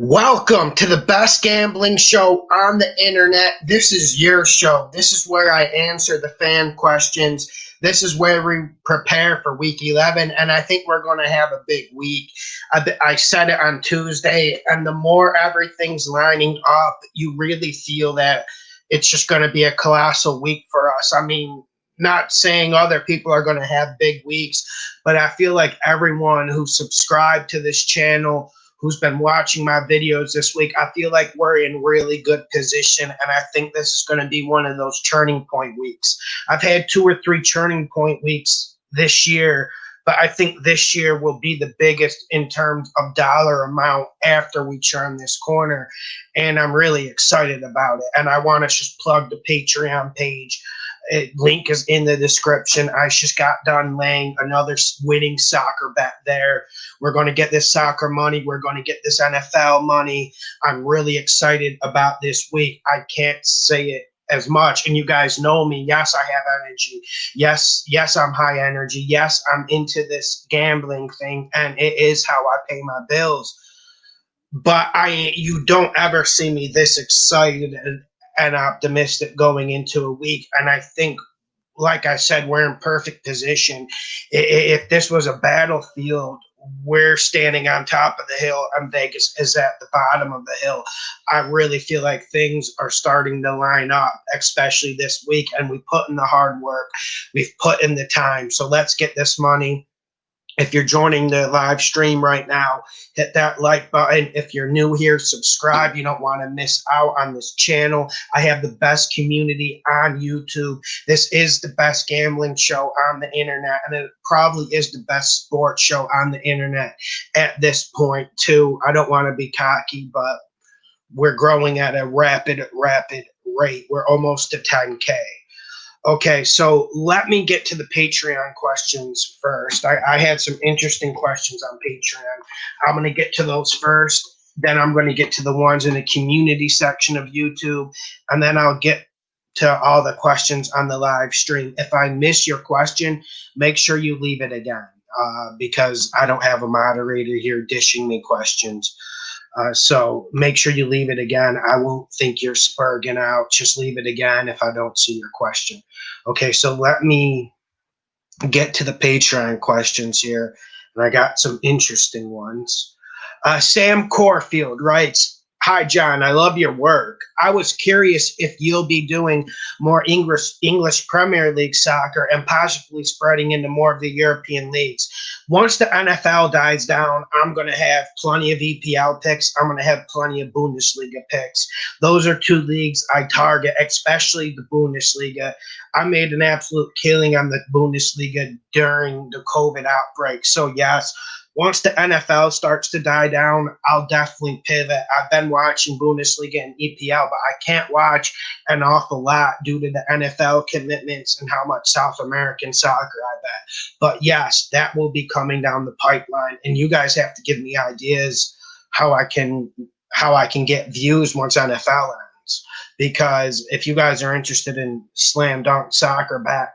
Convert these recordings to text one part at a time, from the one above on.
Welcome to the best gambling show on the internet. This is your show. This is where I answer the fan questions. This is where we prepare for week 11, and I think we're going to have a big week. I said it on Tuesday, and the more everything's lining up, you really feel that it's just going to be a colossal week for us. I mean, not saying other people are going to have big weeks, but I feel like everyone who subscribed to this channel, who's been watching my videos this week, I feel like we're in really good position, and I think this is going to be one of those turning point weeks. I've had 2 or 3 turning point weeks this year, but I think this year will be the biggest in terms of dollar amount after we turn this corner, and I'm really excited about it. And I want to just plug the Patreon page. Link is in the description. I just got done laying another winning soccer bet there. We're going to get this soccer money. We're going to get this NFL money. I'm really excited about this week. I can't say it as much. And you guys know me. Yes, I have energy. Yes, I'm high energy. Yes, I'm into this gambling thing, and it is how I pay my bills. But you don't ever see me this excited and optimistic going into a week. And I think, like I said, we're in perfect position. If this was a battlefield, we're standing on top of the hill, and Vegas is at the bottom of the hill. I really feel like things are starting to line up, especially this week. And we put in the hard work. We've put in the time. So let's get this money. If you're joining the live stream right now, hit that like button. If you're new here, subscribe. You don't want to miss out on this channel. I have the best community on YouTube. This is the best gambling show on the internet, and it probably is the best sports show on the internet at this point, too. I don't want to be cocky, but we're growing at a rapid rate. We're almost to 10K. Okay, so let me get to the Patreon questions first. I had some interesting questions on Patreon. I'm going to get to those first. Then I'm going to get to the ones in the community section of YouTube. And then I'll get to all the questions on the live stream. If I miss your question, make sure you leave it again because I don't have a moderator here dishing me questions. So make sure you leave it again. I won't think you're spurging out. Just leave it again if I don't see your question. Okay, so let me get to the Patreon questions here. And I got some interesting ones. Sam Corfield writes, "Hi, John. I love your work. I was curious if you'll be doing more English Premier League soccer and possibly spreading into more of the European leagues. Once the NFL dies down, I'm going to have plenty of EPL picks. I'm going to have plenty of Bundesliga picks. Those are 2 leagues I target, especially the Bundesliga. I made an absolute killing on the Bundesliga during the COVID outbreak. So, yes, once the NFL starts to die down, I'll definitely pivot. I've been watching Bundesliga and EPL, but I can't watch an awful lot due to the NFL commitments and how much South American soccer I bet. But yes, that will be coming down the pipeline, and you guys have to give me ideas how I can get views once NFL ends. Because if you guys are interested in slam dunk soccer bets,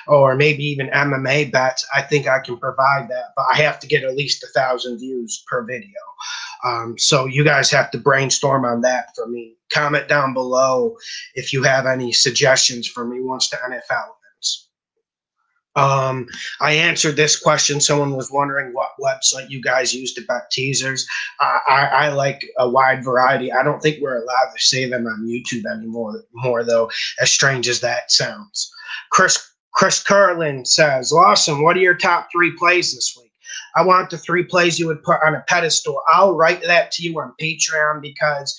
or maybe even MMA bets, I think I can provide that, but I have to get at least 1,000 views per video. So you guys have to brainstorm on that for me. Comment down below if you have any suggestions for me once the NFL ends. I answered this question. Someone was wondering what website you guys use to bet teasers. I like a wide variety. I don't think we're allowed to say them on YouTube anymore, though, as strange as that sounds. Chris Curlin says, "Lawson, what are your top 3 plays this week? I want the 3 plays you would put on a pedestal." I'll write that to you on Patreon because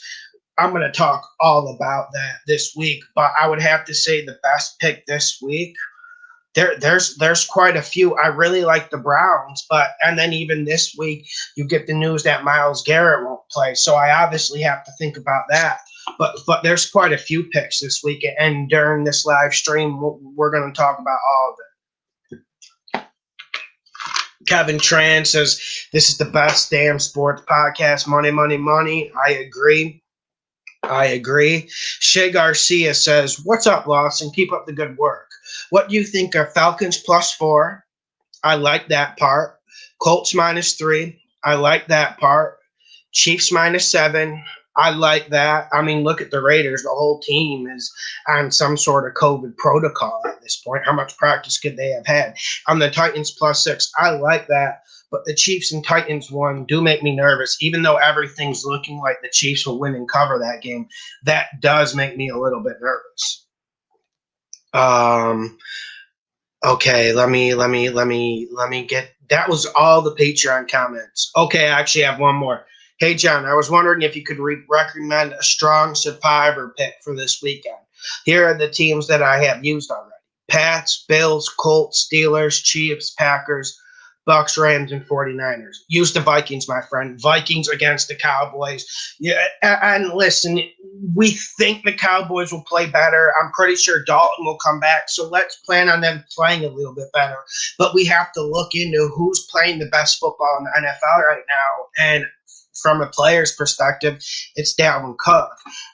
I'm going to talk all about that this week. But I would have to say the best pick this week, there's quite a few. I really like the Browns, and then even this week you get the news that Myles Garrett won't play. So I obviously have to think about that. But there's quite a few picks this week, and during this live stream, we're going to talk about all of it. Kevin Tran says, "This is the best damn sports podcast. Money, money, money." I agree. Shay Garcia says, "What's up, Lawson? Keep up the good work. What do you think of Falcons +4? I like that part. Colts -3. I like that part. Chiefs -7. I like that. I mean, look at the Raiders. The whole team is on some sort of COVID protocol at this point. How much practice could they have had? On the Titans +6, I like that. But the Chiefs and Titans one do make me nervous. Even though everything's looking like the Chiefs will win and cover that game, that does make me a little bit nervous. Okay, let me get. That was all the Patreon comments. Okay, I actually have one more. Hey, John, I was wondering if you could recommend a strong survivor pick for this weekend. Here are the teams that I have used already: Pats, Bills, Colts, Steelers, Chiefs, Packers, Bucks, Rams, and 49ers. Use the Vikings, my friend. Vikings against the Cowboys. Yeah, and listen, we think the Cowboys will play better. I'm pretty sure Dalton will come back. So let's plan on them playing a little bit better. But we have to look into who's playing the best football in the NFL right now. And from a player's perspective, it's Dalvin Cook.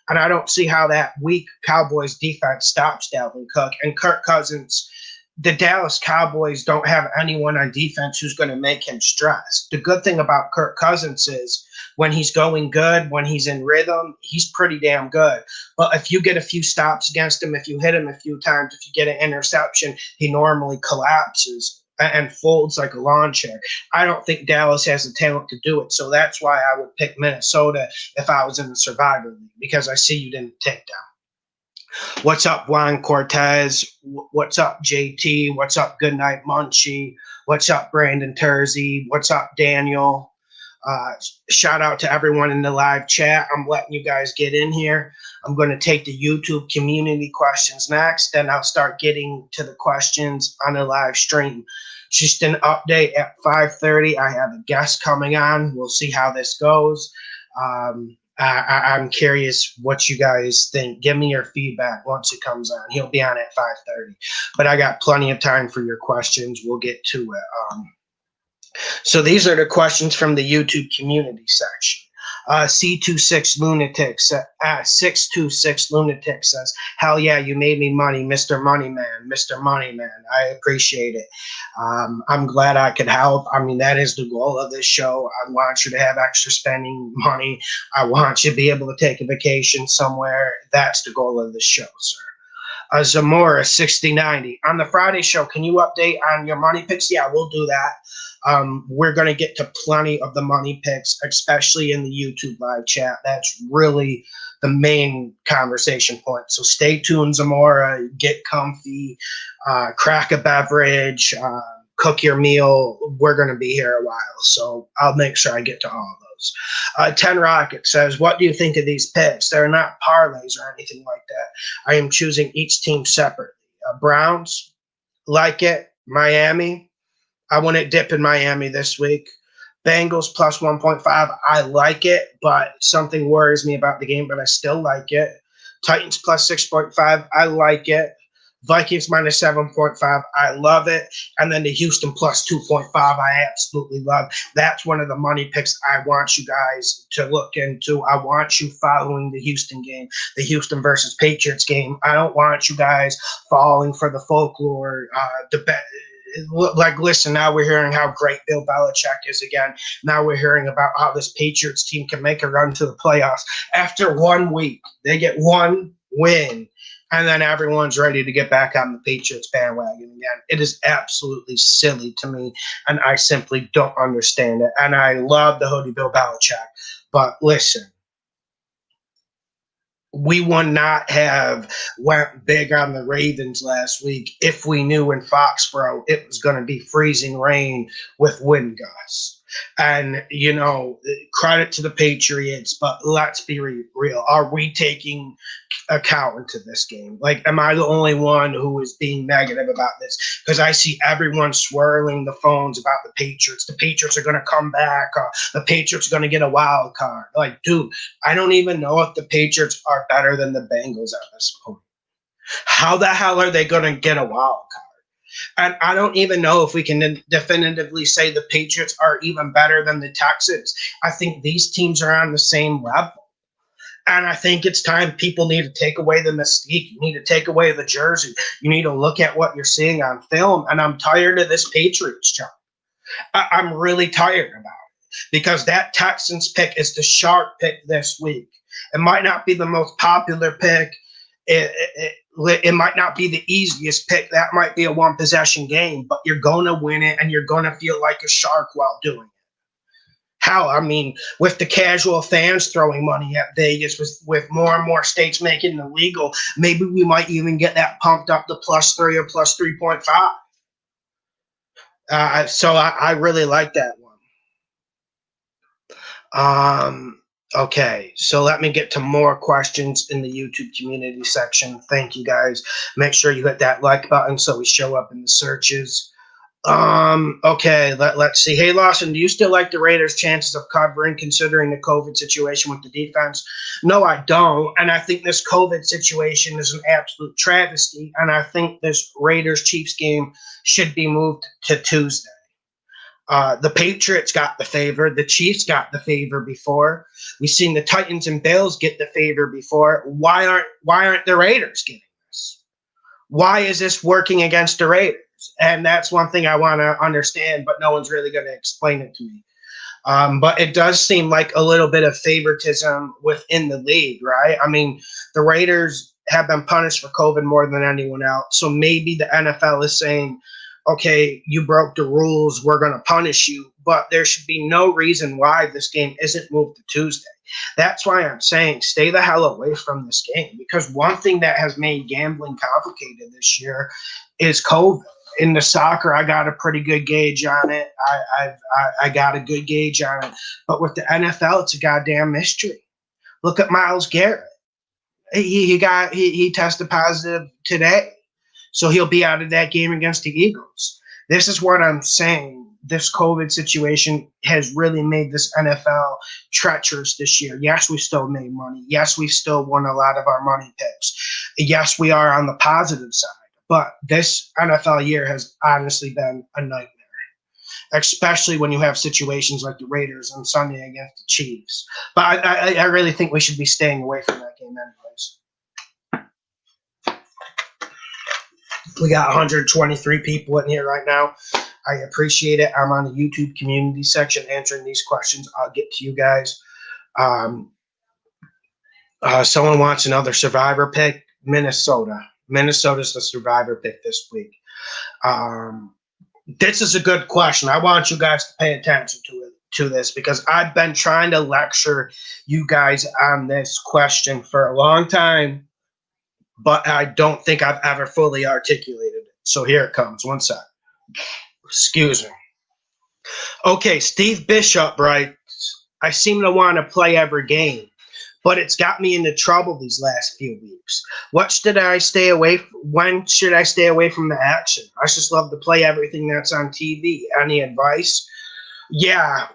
And I don't see how that weak Cowboys defense stops Dalvin Cook. And Kirk Cousins, the Dallas Cowboys don't have anyone on defense who's going to make him stressed. The good thing about Kirk Cousins is when he's going good, when he's in rhythm, he's pretty damn good. But if you get a few stops against him, if you hit him a few times, if you get an interception, he normally collapses and folds like a lawn chair. I don't think Dallas has the talent to do it. So that's why I would pick Minnesota if I was in the Survivor League, because I see you didn't take them. What's up, Juan Cortez? What's up, JT? What's up, Goodnight Munchie? What's up, Brandon Terzi? What's up, Daniel? Shout out to everyone in the live chat. I'm letting you guys get in here. I'm going to take the YouTube community questions next, then I'll start getting to the questions on the live stream. Just an update at 5:30. I have a guest coming on. We'll see how this goes. I'm curious what you guys think. Give me your feedback once it comes on. He'll be on at 5:30. But I got plenty of time for your questions. We'll get to it. So these are the questions from the YouTube community section. C26 Lunatic, 626 Lunatic says, hell yeah, you made me money, Mr. Moneyman, Mr. Moneyman. I appreciate it. I'm glad I could help. I mean, that is the goal of this show. I want you to have extra spending money. I want you to be able to take a vacation somewhere. That's the goal of the show, sir. Zamora 6090. On the Friday show, can you update on your money picks? Yeah, we'll do that. We're going to get to plenty of the money picks, especially in the YouTube live chat. That's really the main conversation point. So stay tuned, Zamora. Get comfy, crack a beverage, cook your meal. We're going to be here a while, so I'll make sure I get to all of those. 10 Rocket says, what do you think of these picks? They're not parlays or anything like that. I am choosing each team separately. Browns, like it. Miami, I wouldn't dip in Miami this week. Bengals plus 1.5. I like it, but something worries me about the game, but I still like it. Titans plus 6.5. I like it. Vikings minus 7.5. I love it. And then the Houston plus 2.5. I absolutely love. That's one of the money picks I want you guys to look into. I want you following the Houston game, the Houston versus Patriots game. I don't want you guys falling for the folklore, like, listen, now we're hearing how great Bill Belichick is again. Now we're hearing about how this Patriots team can make a run to the playoffs. After 1 week, they get one win, and then everyone's ready to get back on the Patriots bandwagon again. It is absolutely silly to me, and I simply don't understand it. And I love the hoodie Bill Belichick, but listen, we would not have went big on the Ravens last week if we knew in Foxborough it was going to be freezing rain with wind gusts. And, credit to the Patriots, but let's be real. Are we taking account into this game? Like, am I the only one who is being negative about this? Because I see everyone swirling the phones about the Patriots. The Patriots are going to come back. The Patriots are going to get a wild card. Like, dude, I don't even know if the Patriots are better than the Bengals at this point. How the hell are they going to get a wild card? And I don't even know if we can definitively say the Patriots are even better than the Texans. I think these teams are on the same level. And I think it's time people need to take away the mystique. You need to take away the jersey. You need to look at what you're seeing on film. And I'm tired of this Patriots job. I'm really tired about it. because that Texans pick is the sharp pick this week. It might not be the most popular pick. It might not be the easiest pick. That might be a one possession game, but you're going to win it and you're going to feel like a shark while doing it. How? I mean, with the casual fans throwing money at Vegas, with more and more states making it illegal, maybe we might even get that pumped up to +3 or +3.5. So I really like that one. Okay, so let me get to more questions in the YouTube community section. Thank you, guys. Make sure you hit that like button so we show up in the searches. Okay, let's see. Hey, Lawson, do you still like the Raiders' chances of covering considering the COVID situation with the defense? No, I don't. And I think this COVID situation is an absolute travesty. And I think this Raiders-Chiefs game should be moved to Tuesday. The Patriots got the favor. The Chiefs got the favor before. We've seen the Titans and Bills get the favor before. Why aren't the Raiders getting this? Why is this working against the Raiders? And that's one thing I want to understand, but no one's really going to explain it to me. But it does seem like a little bit of favoritism within the league, right? I mean, the Raiders have been punished for COVID more than anyone else. So maybe the NFL is saying, okay, you broke the rules, we're going to punish you, but there should be no reason why this game isn't moved to Tuesday. That's why I'm saying stay the hell away from this game, because one thing that has made gambling complicated this year is COVID. In the soccer, I got a pretty good gauge on it. I got a good gauge on it. But with the NFL, it's a goddamn mystery. Look at Myles Garrett. He tested positive today. So he'll be out of that game against the Eagles. This is what I'm saying. This COVID situation has really made this NFL treacherous this year. Yes, we still made money. Yes, we still won a lot of our money picks. Yes, we are on the positive side. But this NFL year has honestly been a nightmare, especially when you have situations like the Raiders on Sunday against the Chiefs. But I really think we should be staying away from that game anyways. We got 123 people in here right now. I appreciate it. I'm on the YouTube community section answering these questions. I'll get to you guys. Someone wants another survivor pick. Minnesota. Minnesota's the survivor pick this week. This is a good question. I want you guys to pay attention to this because I've been trying to lecture you guys on this question for a long time, but I don't think I've ever fully articulated it. So here it comes. One sec. Excuse me. Okay, Steve Bishop writes, I seem to want to play every game, but it's got me into trouble these last few weeks. When should I stay away from the action? I just love to play everything that's on TV. Any advice? Yeah,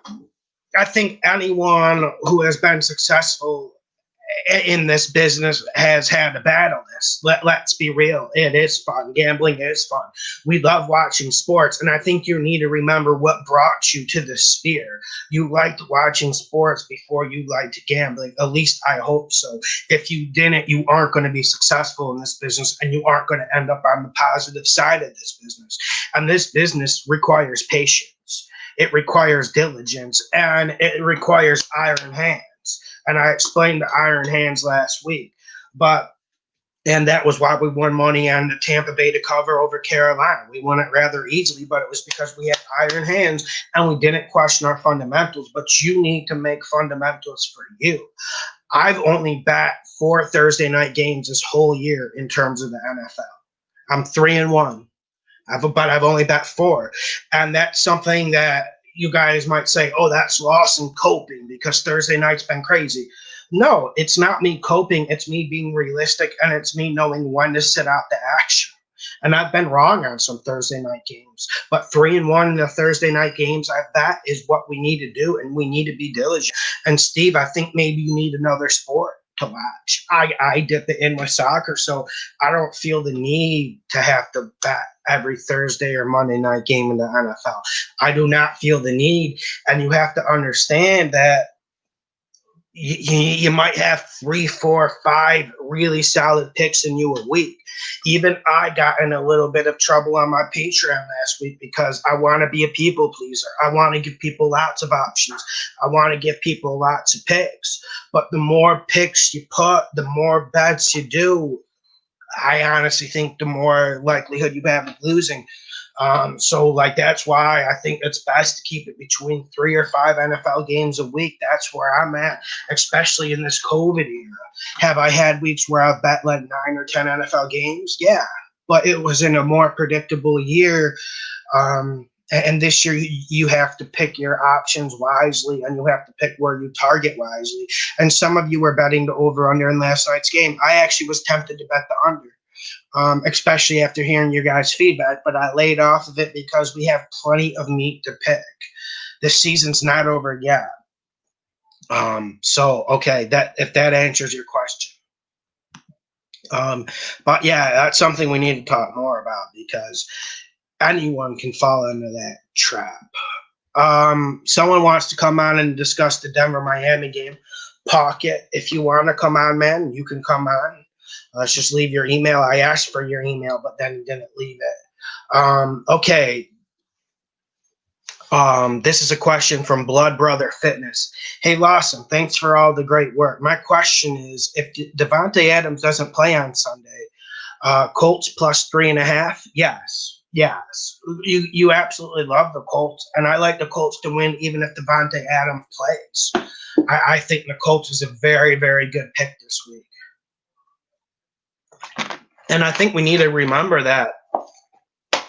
I think anyone who has been successful in this business has had to battle this. Let's be real. It is fun. Gambling is fun. We love watching sports, and I think you need to remember what brought you to this sphere. You liked watching sports before you liked gambling. At least I hope so. If you didn't, you aren't going to be successful in this business, and you aren't going to end up on the positive side of this business. And this business requires patience. It requires diligence, and it requires iron hands. And I explained the iron hands last week. And that was why we won money on the Tampa Bay to cover over Carolina. We won it rather easily, but it was because we had iron hands and we didn't question our fundamentals. But you need to make fundamentals for you. I've only bet 4 Thursday night games this whole year in terms of the NFL. I'm 3-1. But I've only bet 4. And that's something that you guys might say, oh, that's Lawson coping because Thursday night's been crazy. No, it's not me coping. It's me being realistic, and it's me knowing when to sit out the action. And I've been wrong on some Thursday night games. But 3-1 in the Thursday night games, that is what we need to do, and we need to be diligent. And, Steve, I think maybe you need another sport to watch. I dip it in with soccer, so I don't feel the need to have to bet every Thursday or Monday night game in the NFL. I do not feel the need, and you have to understand that you might have 3, 4, 5 really solid picks in you a week. Even I got in a little bit of trouble on my Patreon last week because I want to be a people pleaser. I want to give people lots of options. I want to give people lots of picks. But the more picks you put, the more bets you do, I honestly think the more likelihood you have of losing. So like that's why I think it's best to keep it between 3 or 5 NFL games a week. That's where I'm at, especially in this COVID era. Have I had weeks where I've bet like 9 or 10 NFL games? Yeah, but it was in a more predictable year. And this year you have to pick your options wisely, and you have to pick where you target wisely. And some of you were betting the over under in last night's game. I actually was tempted to bet the under. Especially after hearing your guys' feedback, but I laid off of it because we have plenty of meat to pick. The season's not over yet. So okay, that if that answers your question. But yeah, that's something we need to talk more about because anyone can fall into that trap. Someone wants to come on and discuss the Denver-Miami game. Pocket, if you want to come on, man, you can come on. Let's just leave your email. I asked for your email, but then you didn't leave it. Okay. This is a question from Blood Brother Fitness. Hey, Lawson, thanks for all the great work. My question is, if Devontae Adams doesn't play on Sunday, Colts plus 3.5? Yes. You absolutely love the Colts, and I like the Colts to win even if Devontae Adams plays. I think the Colts is a very, very good pick this week. And I think we need to remember that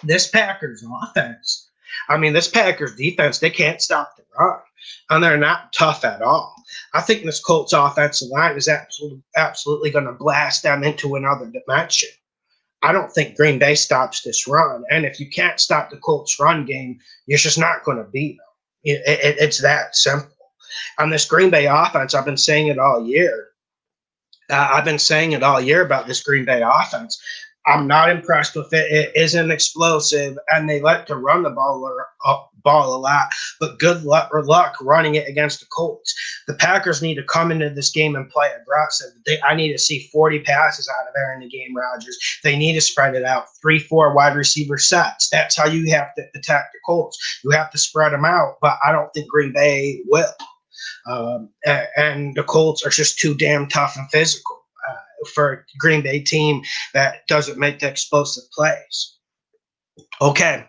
this Packers offense, this Packers defense, they can't stop the run. And they're not tough at all. I think this Colts offensive line is absolutely going to blast them into another dimension. I don't think Green Bay stops this run. And if you can't stop the Colts run game, you're just not going to beat them. It's that simple. On this Green Bay offense, I've been saying it all year. I've been saying it all year about this Green Bay offense. I'm not impressed with it. It isn't explosive, and they like to run the ball a lot. But good luck running it against the Colts. The Packers need to come into this game and play aggressive. I need to see 40 passes out of there in the game, Rodgers. They need to spread it out. 3-4 wide receiver sets. That's how you have to attack the Colts. You have to spread them out, but I don't think Green Bay will. And the Colts are just too damn tough and physical for a Green Bay team that doesn't make the explosive plays. Okay,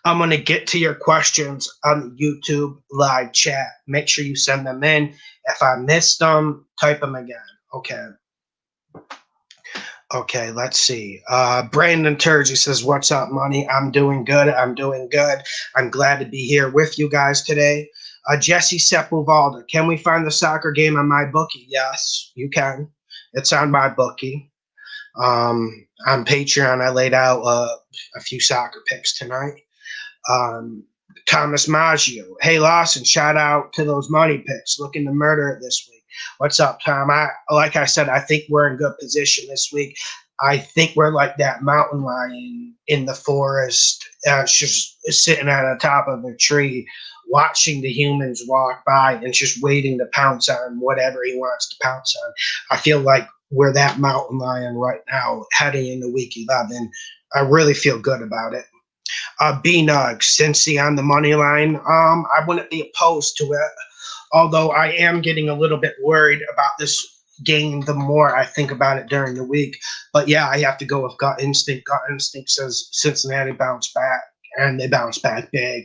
I'm going to get to your questions on the YouTube live chat. Make sure you send them in. If I missed them, type them again. Okay, let's see. Brandon Turgy says, what's up, money? I'm doing good. I'm glad to be here with you guys today. Jesse Sepulvalda, can we find the soccer game on my bookie? Yes, you can. It's on my bookie. On Patreon, I laid out a few soccer picks tonight. Thomas Maggio, hey Lawson, shout out to those money picks. Looking to murder it this week. What's up, Tom? Like I said, I think we're in good position this week. I think we're like that mountain lion in the forest, just sitting at the top of a tree, watching the humans walk by and just waiting to pounce on whatever he wants to pounce on. I feel like we're that mountain lion right now, heading into week 11. I really feel good about it. B-Nug, Cincy on the money line. I wouldn't be opposed to it, although I am getting a little bit worried about this game the more I think about it during the week. But yeah, I have to go with gut instinct. Gut instinct says Cincinnati bounced back, and they bounced back big.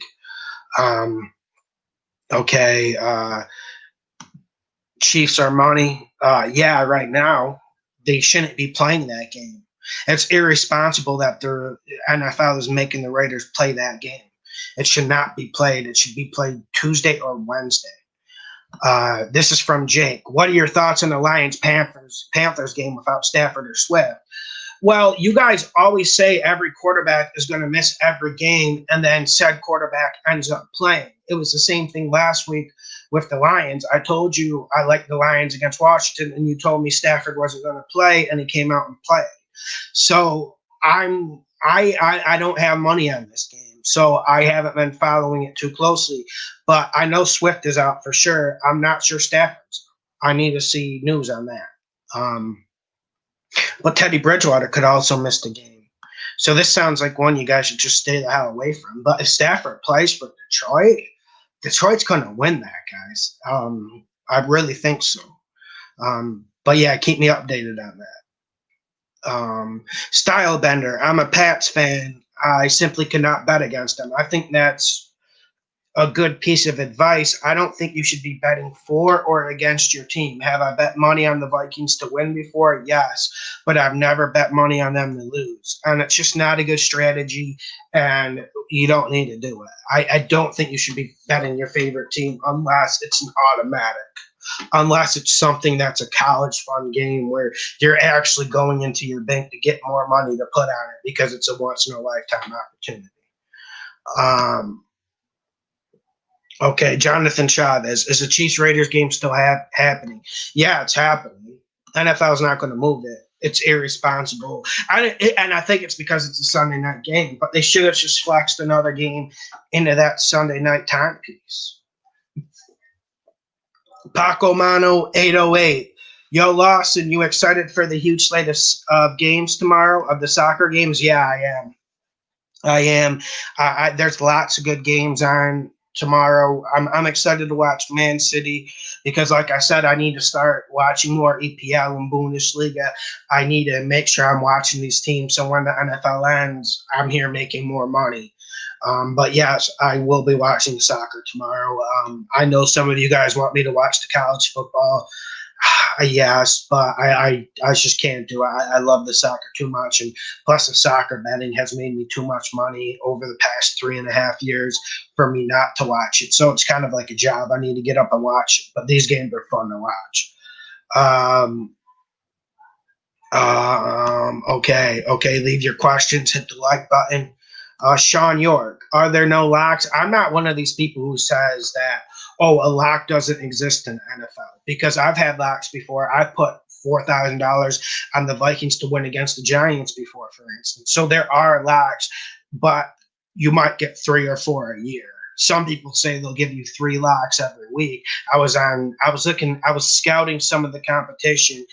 Chiefs are money. Yeah, right now they shouldn't be playing that game. It's irresponsible that the NFL is making the Raiders play that game. It should not be played. It should be played Tuesday or Wednesday. This is from Jake. What are your thoughts on the Lions-Panthers game without Stafford or Swift? Well, you guys always say every quarterback is going to miss every game, and then said quarterback ends up playing. It was the same thing last week with the Lions. I told you I liked the Lions against Washington, and you told me Stafford wasn't going to play, and he came out and played. So I don't have money on this game, so I haven't been following it too closely. But I know Swift is out for sure. I'm not sure Stafford's. I need to see news on that. But Teddy Bridgewater could also miss the game. So this sounds like one you guys should just stay the hell away from. But if Stafford plays for Detroit, Detroit's going to win that, guys. I really think so. But yeah, keep me updated on that. Style Bender, I'm a Pats fan. I simply cannot bet against them. I think that's a good piece of advice. I don't think you should be betting for or against your team. Have I bet money on the Vikings to win before? Yes, but I've never bet money on them to lose. And it's just not a good strategy, and you don't need to do it. I don't think you should be betting your favorite team unless it's an automatic. Unless it's something that's a college fund game where you're actually going into your bank to get more money to put on it because it's a once in a lifetime opportunity. Okay, Jonathan Chavez. Is the Chiefs Raiders game still happening? Yeah, it's happening. NFL's not going to move it. It's irresponsible. And I think it's because it's a Sunday night game, but they should have just flexed another game into that Sunday night timepiece. Paco Mano 808. Yo, Lawson, you excited for the huge slate of games tomorrow, of the soccer games? Yeah, I am. There's lots of good games on tomorrow. I'm excited to watch Man City because, like I said, I need to start watching more EPL and Bundesliga. I need to make sure I'm watching these teams so when the NFL ends, I'm here making more money. But yes, I will be watching soccer tomorrow. I know some of you guys want me to watch the college football. Yes, but I just can't do it. I love the soccer too much, and plus the soccer betting has made me too much money over the past 3.5 years for me not to watch it. So it's kind of like a job. I need to get up and watch it, but these games are fun to watch. Okay. Leave your questions. Hit the like button. Sean York, are there no locks? I'm not one of these people who says that, oh, a lock doesn't exist in the NFL because I've had locks before. I put $4,000 on the Vikings to win against the Giants before, for instance. So there are locks, but you might get 3 or 4 a year. Some people say they'll give you 3 locks every week. I was scouting some of the competition.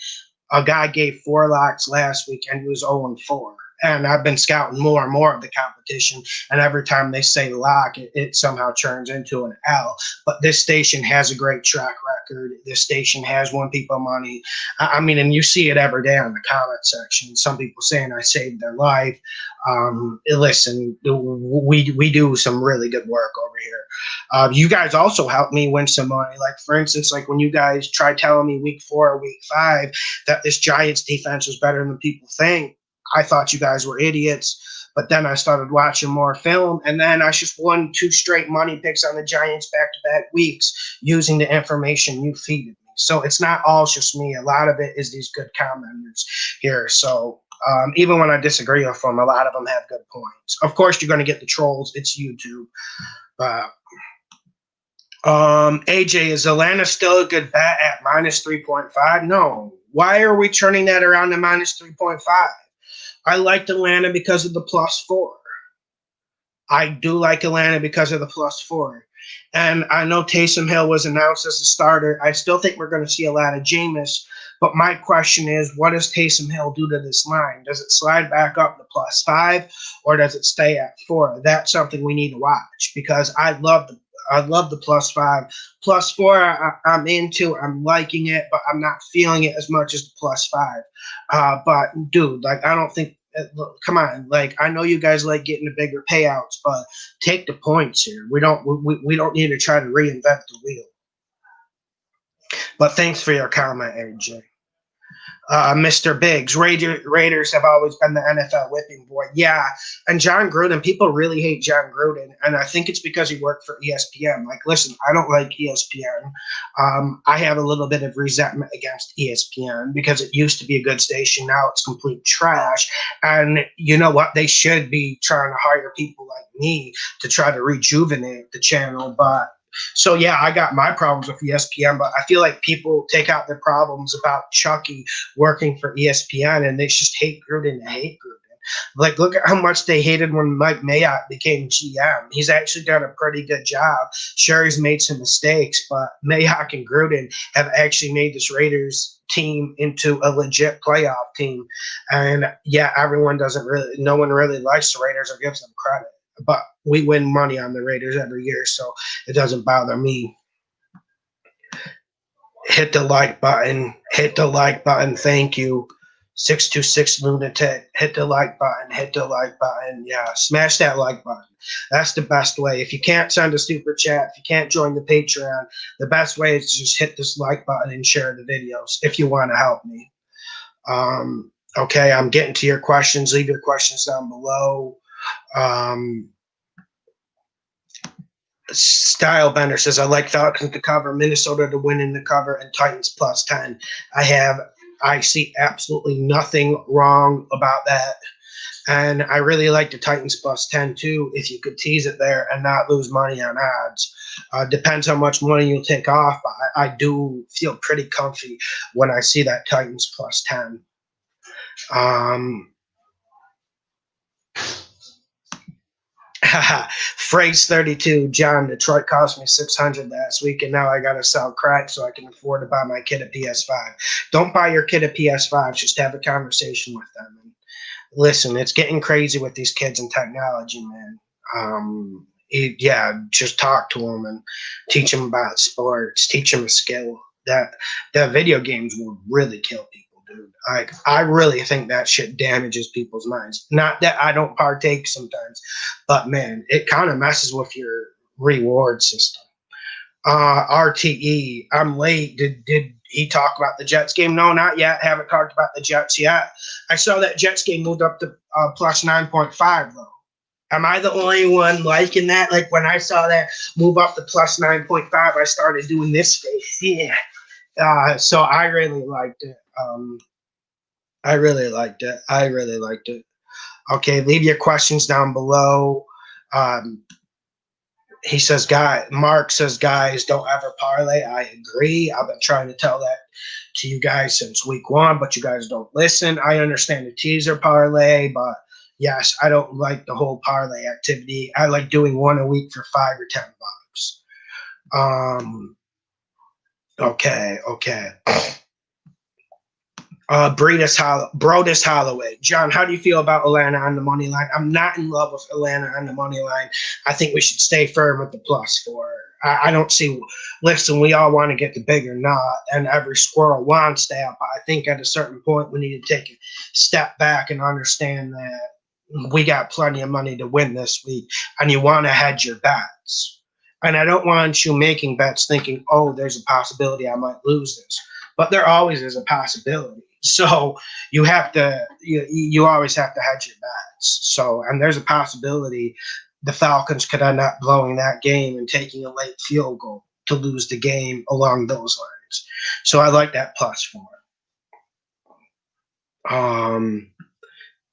A guy gave 4 locks last week and he was 0-4. And I've been scouting more and more of the competition. And every time they say lock, it somehow turns into an L. But this station has a great track record. This station has won people money. I mean, and you see it every day on the comment section. Some people saying I saved their life. Listen, we do some really good work over here. You guys also helped me win some money. Like, for instance, like when you guys tried telling me week 4 or week 5 that this Giants defense was better than people think, I thought you guys were idiots. But then I started watching more film, and then I just won 2 straight money picks on the Giants back-to-back weeks using the information you feeded me. So it's not all just me. A lot of it is these good commenters here. So even when I disagree with them, a lot of them have good points. Of course, you're going to get the trolls. It's YouTube. AJ, is Atlanta still a good bet at minus 3.5? No. Why are we turning that around to minus 3.5? I liked Atlanta because of the +4. I do like Atlanta because of the +4. And I know Taysom Hill was announced as a starter. I still think we're going to see a lot of Jameis. But my question is, what does Taysom Hill do to this line? Does it slide back up to +5 or does it stay at 4? That's something we need to watch because I love the +5. +4, I'm into. I'm liking it, but I'm not feeling it as much as the +5. But dude, like, I don't think. Look, come on, like, I know you guys like getting the bigger payouts, but take the points here. We don't need to try to reinvent the wheel. But thanks for your comment, AJ. Mr. Biggs, Raiders have always been the NFL whipping boy. Yeah, and John Gruden, people really hate John Gruden, and I think it's because he worked for ESPN. Like, listen, I don't like ESPN. I have a little bit of resentment against ESPN because it used to be a good station. Now it's complete trash. And you know what? They should be trying to hire people like me to try to rejuvenate the channel, but so, yeah, I got my problems with ESPN, but I feel like people take out their problems about Chucky working for ESPN and they just hate Gruden and hate Gruden. Like, look at how much they hated when Mike Mayock became GM. He's actually done a pretty good job. Sure, he's made some mistakes, but Mayock and Gruden have actually made this Raiders team into a legit playoff team. And yeah, no one really likes the Raiders or gives them credit. But we win money on the Raiders every year, so it doesn't bother me. Hit the like button. Hit the like button. Thank you. 626 Lunatic. Hit the like button. Hit the like button. Yeah, smash that like button. That's the best way. If you can't send a super chat, if you can't join the Patreon, the best way is to just hit this like button and share the videos if you want to help me. Okay, I'm getting to your questions. Leave your questions down below. Stylebender says, I like Falcons to cover, Minnesota to win in the cover, and Titans plus 10. I see absolutely nothing wrong about that. And I really like the Titans plus 10 too, if you could tease it there and not lose money on odds. Depends how much money you'll take off, but I do feel pretty comfy when I see that Titans plus 10. Phrase 32, John, Detroit cost me $600 last week, and now I got to sell crack so I can afford to buy my kid a PS5. Don't buy your kid a PS5. Just have a conversation with them. And listen, it's getting crazy with these kids and technology, man. Just talk to them and teach them about sports. Teach them a skill. That video games will really kill people. Dude, I really think that shit damages people's minds. Not that I don't partake sometimes, but man, it kind of messes with your reward system. RTE, I'm late. Did he talk about the Jets game? No, not yet. Haven't talked about the Jets yet. I saw that Jets game moved up to plus 9.5 though. Am I the only one liking that? Like when I saw that move up to plus 9.5, I started doing this face. Yeah. So I really liked it. I really liked it. Okay, leave your questions down below. He says, Mark says, guys, don't ever parlay. I agree. I've been trying to tell that to you guys since week 1, but you guys don't listen. I understand the teaser parlay, but yes, I don't like the whole parlay activity. I like doing one a week for $5 or $10. Okay. Brodus Holloway. John, how do you feel about Atlanta on the money line? I'm not in love with Atlanta on the money line. I think we should stay firm with the +4. I don't see. Listen, we all want to get the bigger knot, and every squirrel wants that. But I think at a certain point, we need to take a step back and understand that we got plenty of money to win this week, and you want to hedge your bets. And I don't want you making bets thinking, oh, there's a possibility I might lose this. But there always is a possibility. So you have to, you always have to hedge your bets. So, and there's a possibility the Falcons could end up blowing that game and taking a late field goal to lose the game along those lines. So I like that +4.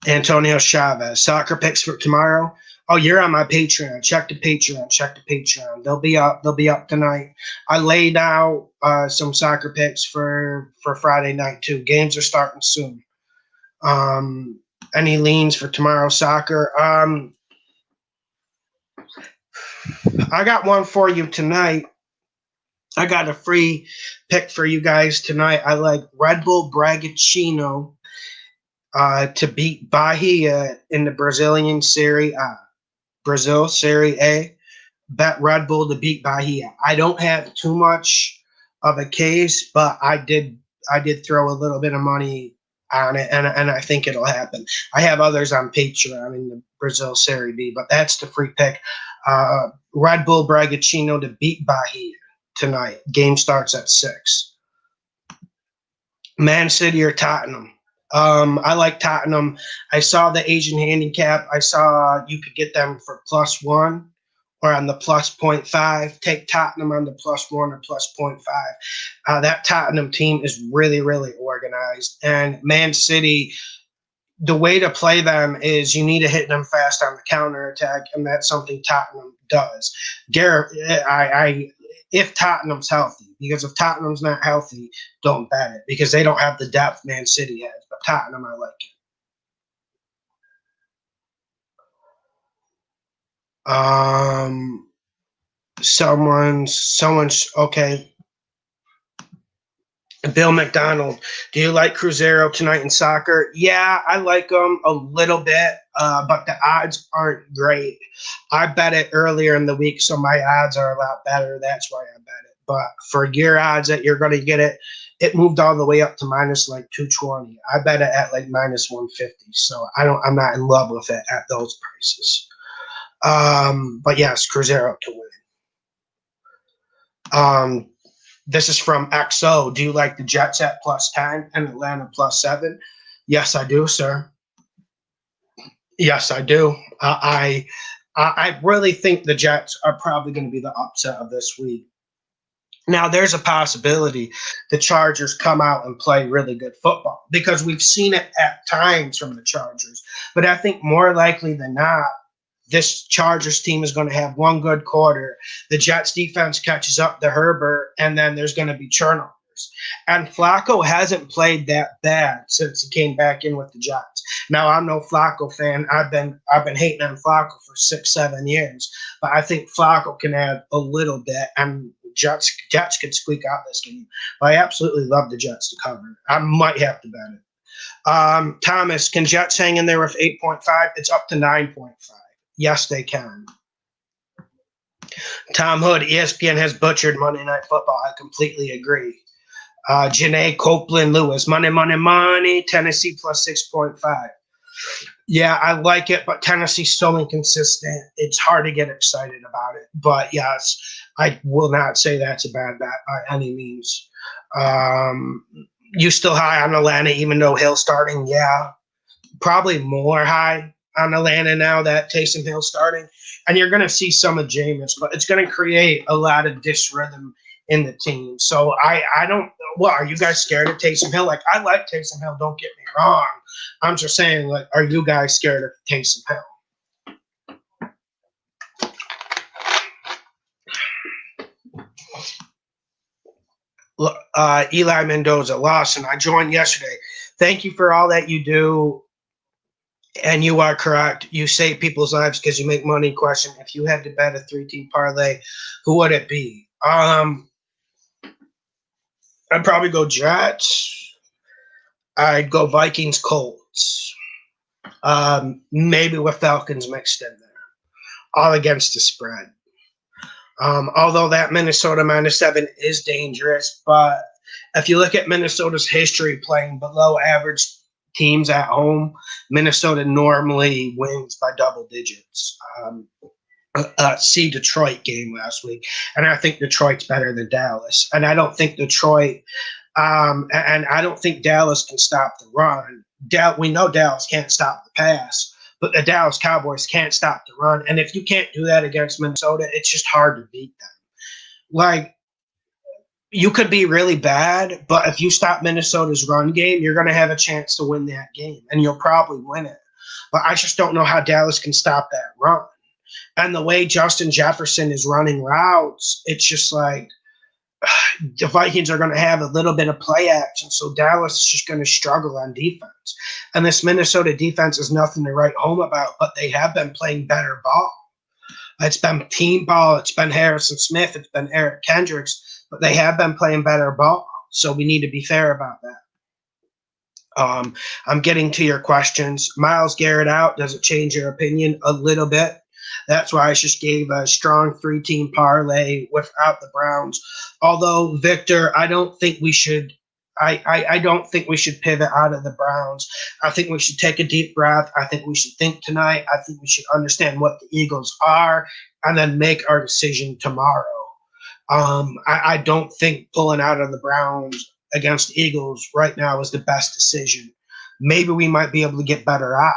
Antonio Chavez, soccer picks for tomorrow. Oh, you're on my Patreon. Check the Patreon. They'll be up tonight. I laid out some soccer picks for Friday night too. Games are starting soon. Any leans for tomorrow's soccer? I got one for you tonight. I got a free pick for you guys tonight. I like Red Bull Bragantino to beat Bahia in the Brazilian Serie A. Brazil Serie A. Bet Red Bull to beat Bahia. I don't have too much of a case, but I did throw a little bit of money on it, and I think it'll happen. I have others on Patreon in the Brazil Serie B, but that's the free pick. Red Bull Bragantino to beat Bahia tonight. Game starts at 6. Man City or Tottenham. I like Tottenham. I saw the Asian handicap. I saw you could get them for +1 or on the +0.5. Take Tottenham on the +1 or +0.5. That Tottenham team is really, really organized. And Man City, the way to play them is you need to hit them fast on the counterattack, and that's something Tottenham does. If Tottenham's healthy, because if Tottenham's not healthy, don't bet it because they don't have the depth Man City has. But Tottenham, I like it. Someone's okay. Bill McDonald, do you like Cruzeiro tonight in soccer? Yeah, I like them a little bit, but the odds aren't great. I bet it earlier in the week, so my odds are a lot better. That's why I bet it. But for your odds that you're going to get it, it moved all the way up to minus like 220. I bet it at like minus 150. So I'm not in love with it at those prices. But yes, Cruzeiro to win. This is from XO. Do you like the Jets at +10 and Atlanta +7? Yes, I do, sir. Yes, I do. I really think the Jets are probably going to be the upset of this week. Now, there's a possibility the Chargers come out and play really good football because we've seen it at times from the Chargers. But I think more likely than not, this Chargers team is going to have one good quarter. The Jets defense catches up to Herbert, and then there's going to be turnovers. And Flacco hasn't played that bad since he came back in with the Jets. Now, I'm no Flacco fan. I've been hating on Flacco for 6-7 years, but I think Flacco can add a little bit, and Jets could squeak out this game. But I absolutely love the Jets to cover. I might have to bet it. Thomas, can Jets hang in there with 8.5? It's up to 9.5. Yes, they can. Tom Hood, ESPN has butchered Monday Night Football. I completely agree. Janae Copeland Lewis, money. Tennessee +6.5. Yeah, I like it, but Tennessee's so inconsistent. It's hard to get excited about it. But yes, I will not say that's a bad bet by any means. You still high on Atlanta, even though Hill's starting? Yeah, probably more high on Atlanta now that Taysom Hill's starting. And you're going to see some of Jameis, but it's going to create a lot of disrhythm in the team. So I don't – what, are you guys scared of Taysom Hill? Like, I like Taysom Hill, don't get me wrong. I'm just saying, like, are you guys scared of Taysom Hill? Eli Mendoza, Lawson, I joined yesterday. Thank you for all that you do. And you are correct. You save people's lives because you make money. Question: if you had to bet a 3-team parlay, who would it be? I'd probably go Jets. I'd go Vikings, Colts. Maybe with Falcons mixed in there, all against the spread. Although that Minnesota -7 is dangerous, but if you look at Minnesota's history playing below average teams at home, Minnesota normally wins by double digits. See Detroit game last week, and I think Detroit's better than Dallas. And I don't think Detroit, and I don't think Dallas can stop the run. We know Dallas can't stop the pass, but the Dallas Cowboys can't stop the run. And if you can't do that against Minnesota, it's just hard to beat them. Like, you could be really bad, but if you stop Minnesota's run game, you're going to have a chance to win that game, and you'll probably win it. But I just don't know how Dallas can stop that run. And the way Justin Jefferson is running routes, it's just like the Vikings are going to have a little bit of play action, so Dallas is just going to struggle on defense. And this Minnesota defense is nothing to write home about, but they have been playing better ball. It's been team ball. It's been Harrison Smith. It's been Eric Kendricks. But they have been playing better ball, so we need to be fair about that. I'm getting to your questions. Myles Garrett out. Does it change your opinion? A little bit. That's why I just gave a strong 3-team parlay without the Browns. Although, Victor, I don't think we should I don't think we should pivot out of the Browns. I think we should take a deep breath. I think we should think tonight. I think we should understand what the Eagles are and then make our decision tomorrow. I don't think pulling out of the Browns against the Eagles right now is the best decision. Maybe we might be able to get better odds.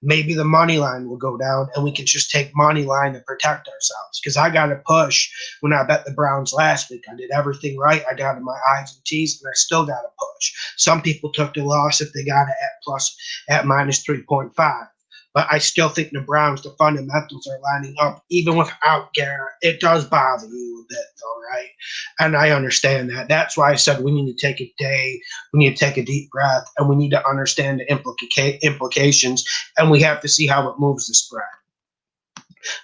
Maybe the money line will go down and we can just take money line to protect ourselves. Because I got to push when I bet the Browns last week. I did everything right. I dotted my I's and T's, and I still got to push. Some people took the loss if they got it at minus 3.5. But I still think the Browns, the fundamentals are lining up, even without Garrett. It does bother you a bit, though, right? And I understand that. That's why I said we need to take a day, we need to take a deep breath, and we need to understand the implications, and we have to see how it moves the spread.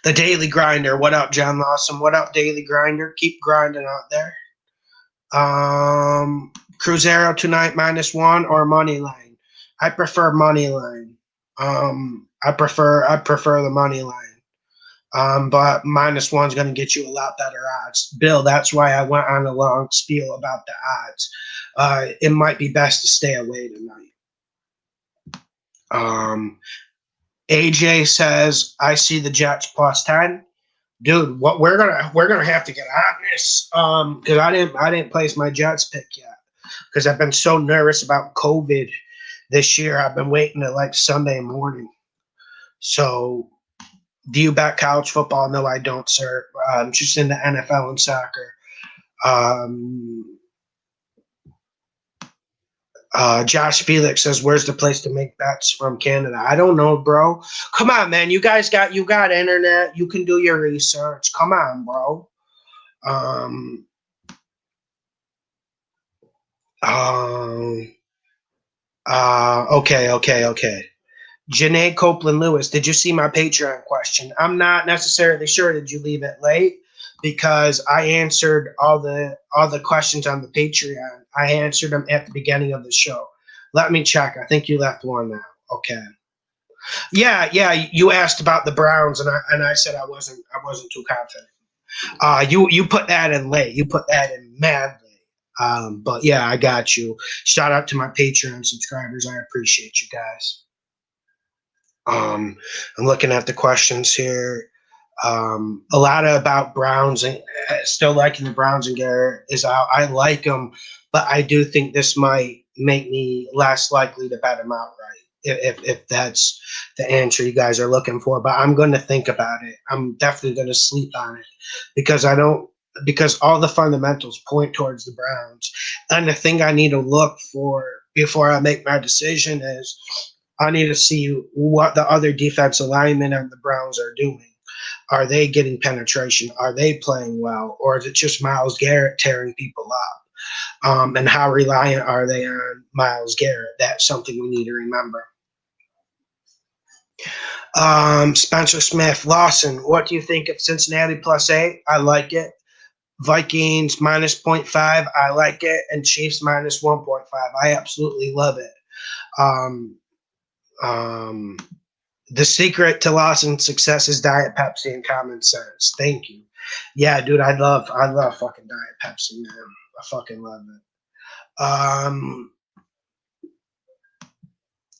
The Daily Grinder. What up, John Lawson? What up, Daily Grinder? Keep grinding out there. Cruzeiro tonight -1 or money line. I prefer money line. I prefer the money line. But -1 is going to get you a lot better odds. Bill, that's why I went on a long spiel about the odds. It might be best to stay away tonight. AJ says, I see the Jets +10. Dude, what we're gonna have to get on this. Because I didn't place my Jets pick yet. Because I've been so nervous about COVID this year. I've been waiting till like Sunday morning. So do you bet college football? No, I don't, sir. I'm just into NFL and soccer. Josh Felix says, "Where's the place to make bets from Canada?" I don't know, bro. Come on, man. You got internet. You can do your research. Come on, bro. Okay. Janae Copeland Lewis, did you see my Patreon question? I'm not necessarily sure. Did you leave it late? Because I answered all the questions on the Patreon. I answered them at the beginning of the show. Let me check. I think you left one now. Okay. Yeah. You asked about the Browns, and I said I wasn't too confident. You put that in late. You put that in mad late. But yeah, I got you. Shout out to my Patreon subscribers. I appreciate you guys. I'm looking at the questions here. A lot about Browns and still liking the Browns and Garrett is out. I like them, but I do think this might make me less likely to bet them outright if that's the answer you guys are looking for. But I'm going to think about it. I'm definitely going to sleep on it because all the fundamentals point towards the Browns. And the thing I need to look for before I make my decision is I need to see what the other defensive linemen on the Browns are doing. Are they getting penetration? Are they playing well? Or is it just Myles Garrett tearing people up? And how reliant are they on Myles Garrett? That's something we need to remember. Spencer Smith, Lawson, what do you think of Cincinnati +8? I like it. Vikings -0.5, I like it. And Chiefs -1.5, I absolutely love it. The secret to Lawson's success is Diet Pepsi and common sense. Thank you. Yeah, dude, I love fucking Diet Pepsi, man. I fucking love it.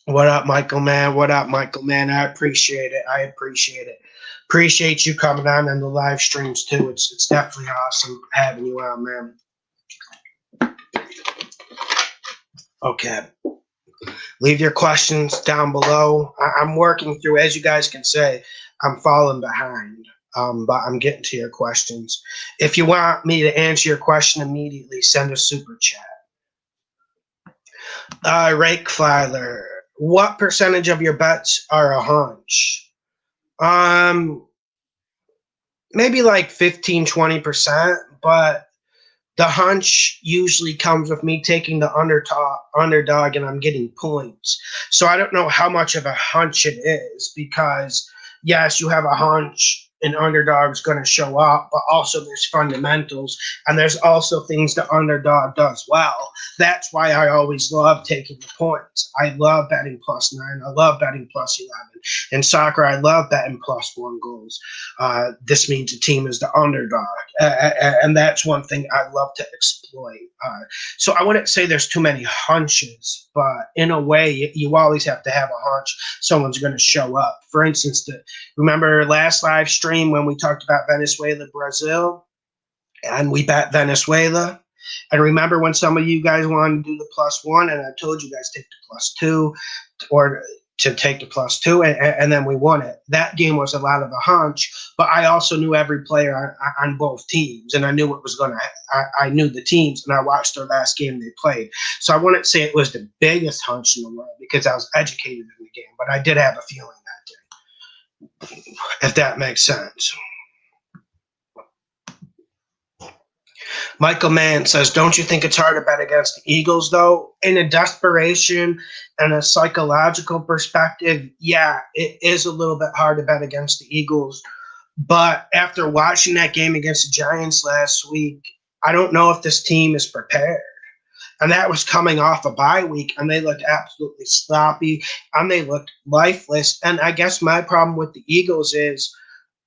What up, Michael, man? I appreciate it. Appreciate you coming on the live streams too. It's definitely awesome having you on, man. Okay. Leave your questions down below. I'm working through, as you guys can say, I'm falling behind, but I'm getting to your questions. If you want me to answer your question immediately, send a super chat. Rake Filer, what percentage of your bets are a hunch? Maybe like 15-20%, but the hunch usually comes with me taking the underdog and I'm getting points. So I don't know how much of a hunch it is because, yes, you have a hunch, an underdog's going to show up, but also there's fundamentals and there's also things the underdog does well. That's why I always love taking the points. I love betting +9. I love betting +11. In soccer, I love betting +1 goals. This means the team is the underdog. And that's one thing I love to exploit. So I wouldn't say there's too many hunches, but in a way, you always have to have a hunch someone's going to show up. For instance, remember last live stream when we talked about Venezuela, Brazil, and we bet Venezuela? And remember when some of you guys wanted to do the +1, and I told you guys take the +2 or to take the +2, and then we won it. That game was a lot of a hunch, but I also knew every player on both teams, and I knew what was going to. I knew the teams, and I watched their last game they played. So I wouldn't say it was the biggest hunch in the world because I was educated in the game, but I did have a feeling that day, if that makes sense. Michael Mann says, don't you think it's hard to bet against the Eagles, though? In a desperation and a psychological perspective, yeah, it is a little bit hard to bet against the Eagles. But after watching that game against the Giants last week, I don't know if this team is prepared. And that was coming off a bye week, and they looked absolutely sloppy, and they looked lifeless. And I guess my problem with the Eagles is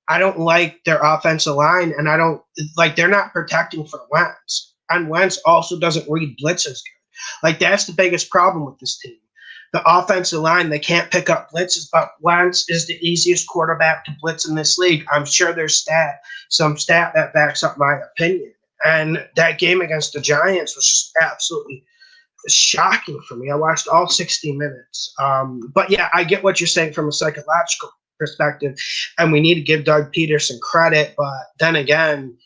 I don't like their offensive line, and I don't like they're not protecting for Wentz. And Wentz also doesn't read blitzes good. Like that's the biggest problem with this team. The offensive line, they can't pick up blitzes, but Wentz is the easiest quarterback to blitz in this league. I'm sure there's some stat that backs up my opinion. And that game against the Giants was just absolutely shocking for me. I watched all 60 minutes. But yeah, I get what you're saying from a psychological perspective, and we need to give Doug Peterson credit. But then again,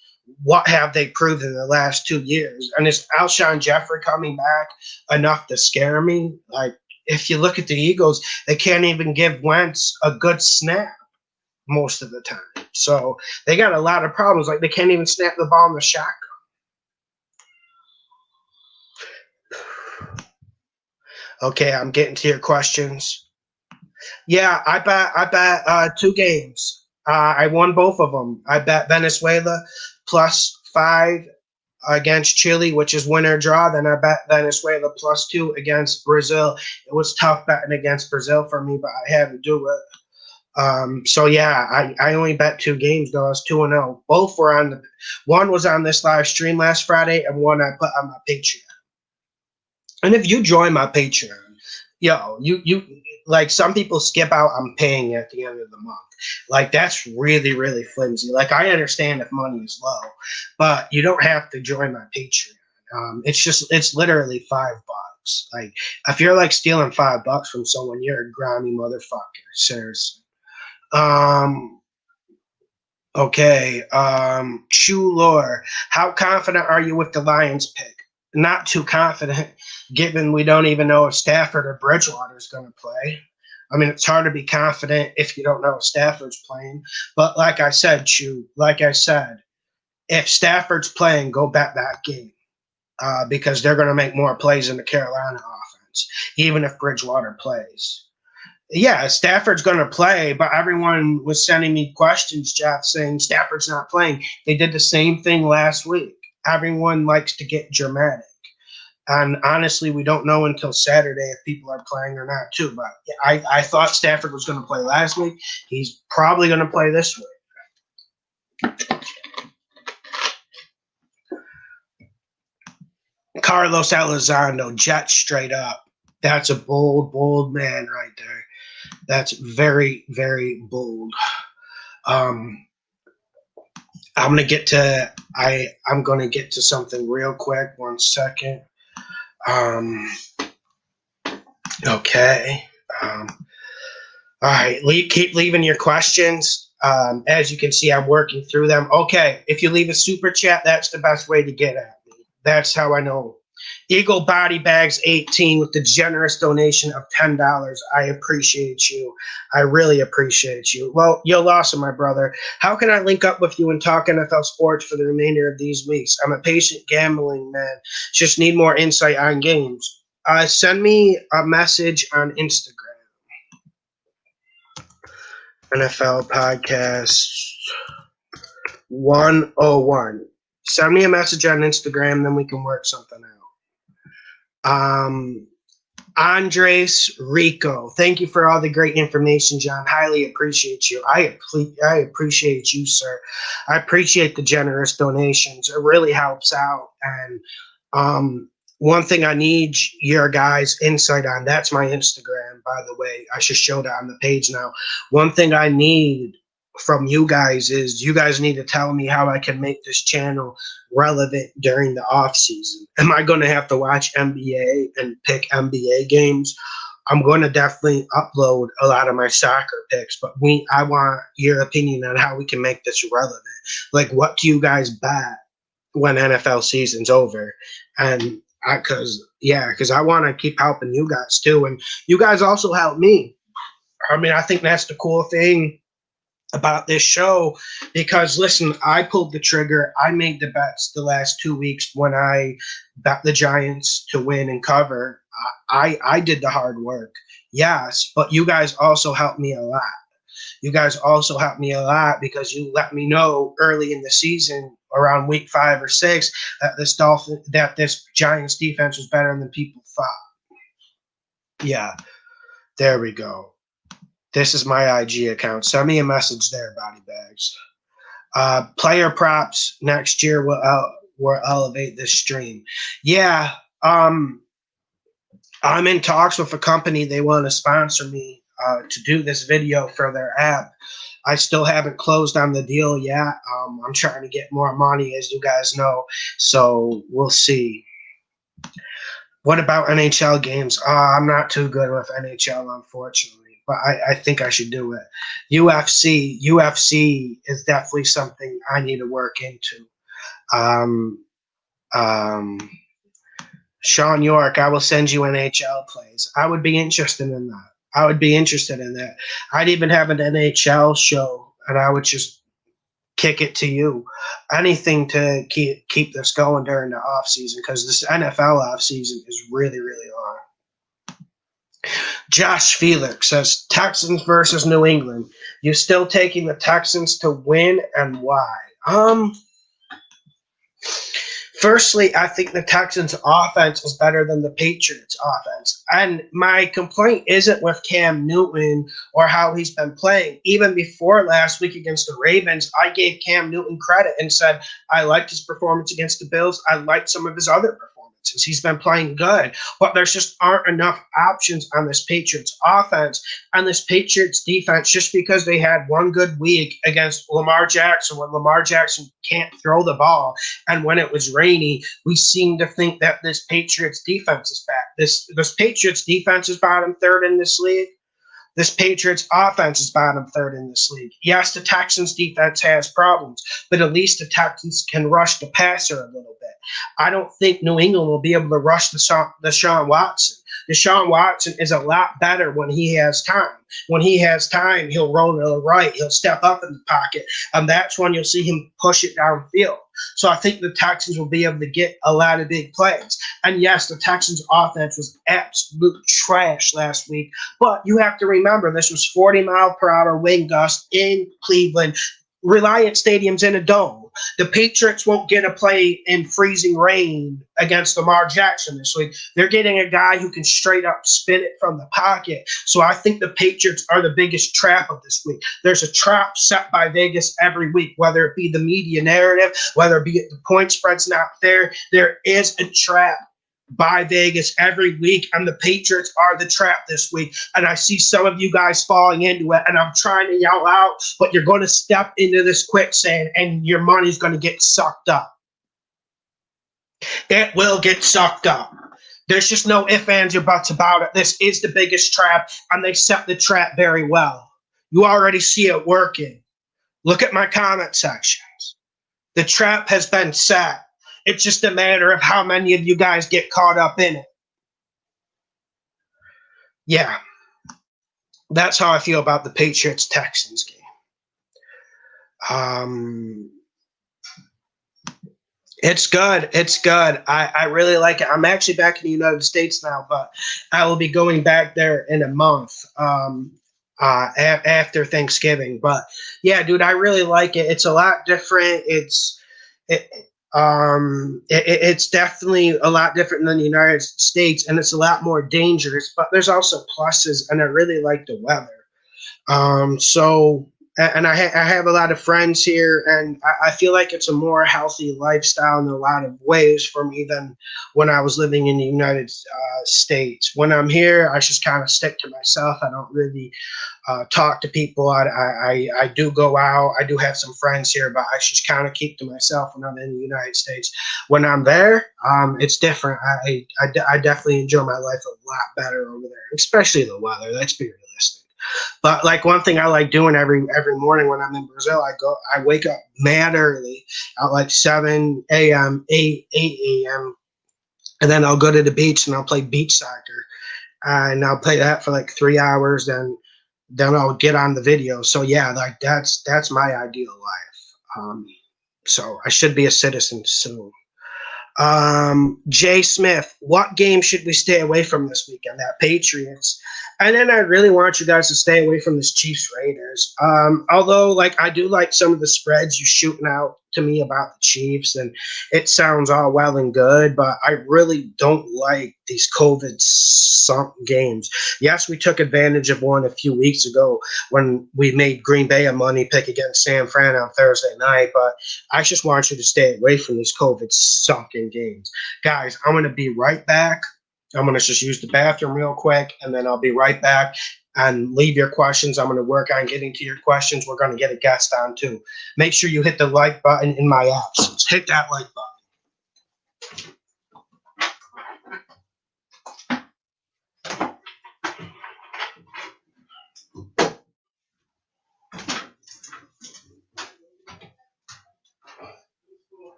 what have they proved in the last 2 years? And is Alshon Jeffrey coming back enough to scare me? Like, if you look at the Eagles, they can't even give Wentz a good snap most of the time. So they got a lot of problems. Like, they can't even snap the ball in the shotgun. Okay, I'm getting to your questions. Yeah, I bet 2 games. I won both of them. I bet Venezuela +5 against Chile, which is winner draw. Then I bet Venezuela +2 against Brazil. It was tough betting against Brazil for me, but I had to do it. So yeah, I only bet 2 games though. I was 2-0. Both were on one was on this live stream last Friday, and one I put on my Patreon. And if you join my Patreon, you like some people skip out on paying at the end of the month. Like that's really, really flimsy. Like I understand if money is low, but you don't have to join my Patreon. It's literally $5. Like if you're like stealing $5 from someone, you're a grimy motherfucker. Seriously. Okay. Chew Lore. How confident are you with the Lions pick? Not too confident, given we don't even know if Stafford or Bridgewater is going to play. I mean, it's hard to be confident if you don't know if Stafford's playing. But like I said, if Stafford's playing, go bet that game because they're going to make more plays in the Carolina offense, even if Bridgewater plays. Yeah, Stafford's going to play, but everyone was sending me questions, Jeff, saying Stafford's not playing. They did the same thing last week. Everyone likes to get dramatic. And honestly, we don't know until Saturday if people are playing or not, too. But I thought Stafford was going to play last week. He's probably going to play this week. Carlos Elizondo, Jets straight up. That's a bold, bold man right there. That's very, very bold. I'm gonna get to something real quick. 1 second. Okay. All right. Keep leaving your questions. As you can see, I'm working through them. Okay. If you leave a super chat, that's the best way to get at me. That's how I know. Eagle Body Bags 18 with the generous donation of $10. I appreciate you. I really appreciate you. Well, you're Lawson, my brother. How can I link up with you and talk NFL sports for the remainder of these weeks? I'm a patient gambling man. Just need more insight on games. Send me a message on Instagram. NFL Podcast 101. Send me a message on Instagram, then we can work something out. Andres Rico, thank you for all the great information, John. Highly appreciate you. I appreciate you, sir. I appreciate the generous donations. It really helps out. And one thing I need your guys' insight on, that's my Instagram, by the way. I should show that on the page now. One thing I need from you guys is you guys need to tell me how I can make this channel relevant during the off season. Am I going to have to watch NBA and pick NBA games? I'm going to definitely upload a lot of my soccer picks, but I want your opinion on how we can make this relevant. Like, what do you guys bet when NFL season's over? And because I want to keep helping you guys too, and you guys also help me. I mean, I think that's the cool thing about this show, because listen, I pulled the trigger. I made the bets the last 2 weeks when I bet the Giants to win and cover. I did the hard work, yes, but you guys also helped me a lot. You guys also helped me a lot because you let me know early in the season, around week 5 or 6, that this Giants defense was better than people thought. Yeah, there we go. This is my IG account. Send me a message there, Body Bags. Player props next year will elevate this stream. Yeah, I'm in talks with a company. They want to sponsor me to do this video for their app. I still haven't closed on the deal yet. I'm trying to get more money, as you guys know, so we'll see. What about NHL games? I'm not too good with NHL, unfortunately, but I think I should do it. UFC is definitely something I need to work into. Sean York, I will send you NHL plays. I would be interested in that. I'd even have an NHL show, and I would just kick it to you. Anything to keep this going during the off season, because this NFL off season is really, really long. Josh Felix says Texans versus New England. You still taking the Texans to win, and why? Firstly, I think the Texans' offense is better than the Patriots' offense. And my complaint isn't with Cam Newton or how he's been playing. Even before last week against the Ravens, I gave Cam Newton credit and said, I liked his performance against the Bills. I liked some of his other performances. He's been playing good. But there's just aren't enough options on this Patriots offense and this Patriots defense, just because they had one good week against Lamar Jackson when Lamar Jackson can't throw the ball. And when it was rainy, we seem to think that this Patriots defense is back. This Patriots defense is bottom third in this league. This Patriots offense is bottom third in this league. Yes, the Texans defense has problems, but at least the Texans can rush the passer a little bit. I don't think New England will be able to rush Deshaun Watson. Deshaun Watson is a lot better when he has time. When he has time, he'll roll to the right. He'll step up in the pocket, and that's when you'll see him push it downfield. So I think the Texans will be able to get a lot of big plays. And yes, the Texans' offense was absolute trash last week, but you have to remember this was 40-mile-per-hour wind gust in Cleveland. Reliant Stadium's in a dome. The Patriots won't get a play in freezing rain against Lamar Jackson this week. They're getting a guy who can straight up spin it from the pocket. So I think the Patriots are the biggest trap of this week. There's a trap set by Vegas every week, whether it be the media narrative, whether it be the point spread's not there. There is a trap by Vegas every week, and the Patriots are the trap this week. And I see some of you guys falling into it, and I'm trying to yell out, but you're going to step into this quicksand, and your money's going to get sucked up. It will get sucked up. There's just no ifs, ands, or buts about it. This is the biggest trap, and they set the trap very well. You already see it working. Look at my comment sections. The trap has been set. It's just a matter of how many of you guys get caught up in it. Yeah, that's how I feel about the Patriots-Texans game. It's good. It's good. I really like it. I'm actually back in the United States now, but I will be going back there in a month after Thanksgiving. But yeah, dude, I really like it. It's a lot different. It's definitely a lot different than the United States, and it's a lot more dangerous, but there's also pluses, and I really like the weather. And I have a lot of friends here, and I feel like it's a more healthy lifestyle in a lot of ways for me than when I was living in the United States. When I'm here, I just kind of stick to myself. I don't really talk to people. I do go out. I do have some friends here, but I just kind of keep to myself when I'm in the United States. When I'm there, it's different. I definitely enjoy my life a lot better over there, especially the weather. Let's be realistic. But like one thing I like doing every morning when I'm in Brazil, I wake up mad early at like 7 a.m., 8 a.m., and then I'll go to the beach and I'll play beach soccer. And I'll play that for like 3 hours, then I'll get on the video. So yeah, like that's my ideal life. So I should be a citizen soon. Jay Smith, what game should we stay away from this weekend? That Patriots And then I really want you guys to stay away from this Chiefs Raiders. Although, like, I do like some of the spreads you shooting out to me about the Chiefs, and it sounds all well and good, but I really don't like these COVID sunk games. Yes, we took advantage of one a few weeks ago when we made Green Bay a money pick against San Fran on Thursday night, but I just want you to stay away from these COVID sunken games. Guys, I'm going to be right back. I'm going to just use the bathroom real quick, and then I'll be right back and leave your questions. I'm going to work on getting to your questions. We're going to get a guest on too. Make sure you hit the like button in my absence. Hit that like button.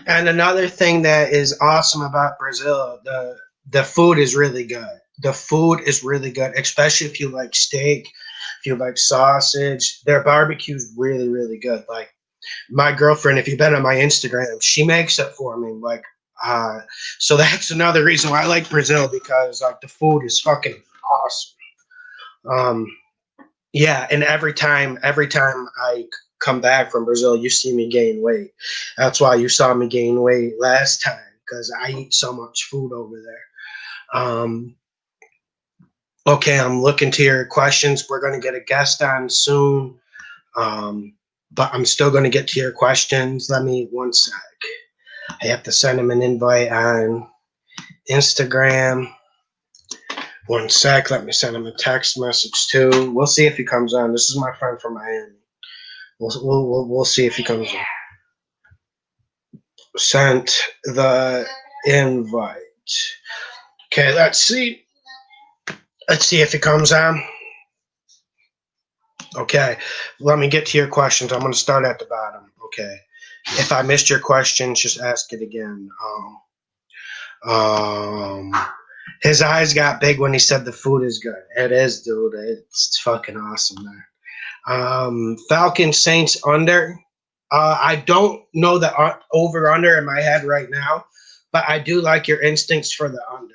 And another thing that is awesome about Brazil, the food is really good. The food is really good, especially if you like steak, if you like sausage. Their barbecue is really, really good. Like my girlfriend, if you've been on my Instagram, she makes it for me. Like, uh, so that's another reason why I like Brazil, because like the food is fucking awesome. Um, yeah, and every time I come back from Brazil, you see me gain weight. That's why you saw me gain weight last time, because I eat so much food over there. Okay, I'm looking to your questions. We're going to get a guest on soon, um, but I'm still going to get to your questions. Let me one sec. I have to send him an invite on Instagram. One sec. Let me send him a text message too. We'll see if he comes on. This is my friend from Miami. We'll see if he comes in. Sent the invite. Okay, let's see. Let's see if he comes on. Okay, let me get to your questions. I'm going to start at the bottom. Okay, if I missed your question, just ask it again. His eyes got big when he said the food is good. It is, dude. It's fucking awesome there. Falcons Saints under. I don't know the over under in my head right now, but I do like your instincts for the under.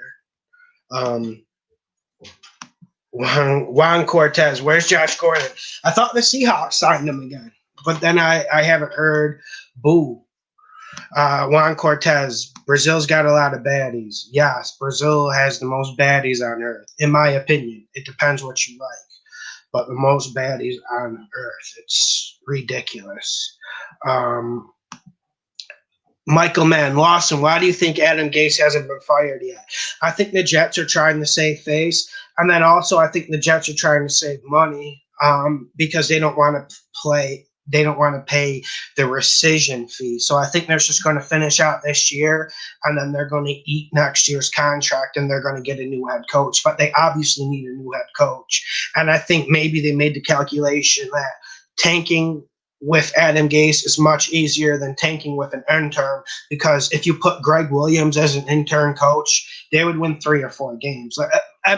Juan Cortez, where's Josh Gordon? I thought the Seahawks signed him again, but then I haven't heard boo. Juan Cortez, Brazil's got a lot of baddies. Yes, Brazil has the most baddies on earth, in my opinion. It depends what you like, but the most baddies on earth. It's ridiculous. Um, Michael Mann, Lawson, why do you think Adam Gase hasn't been fired yet? I think the Jets are trying to save face. And then also I think the Jets are trying to save money because they don't want to play. They don't want to pay the rescission fee. So I think they're just going to finish out this year, and then they're going to eat next year's contract, and they're going to get a new head coach. But they obviously need a new head coach. And I think maybe they made the calculation that tanking with Adam Gase is much easier than tanking with an intern, because if you put Greg Williams as an intern coach, they would win 3 or 4 games.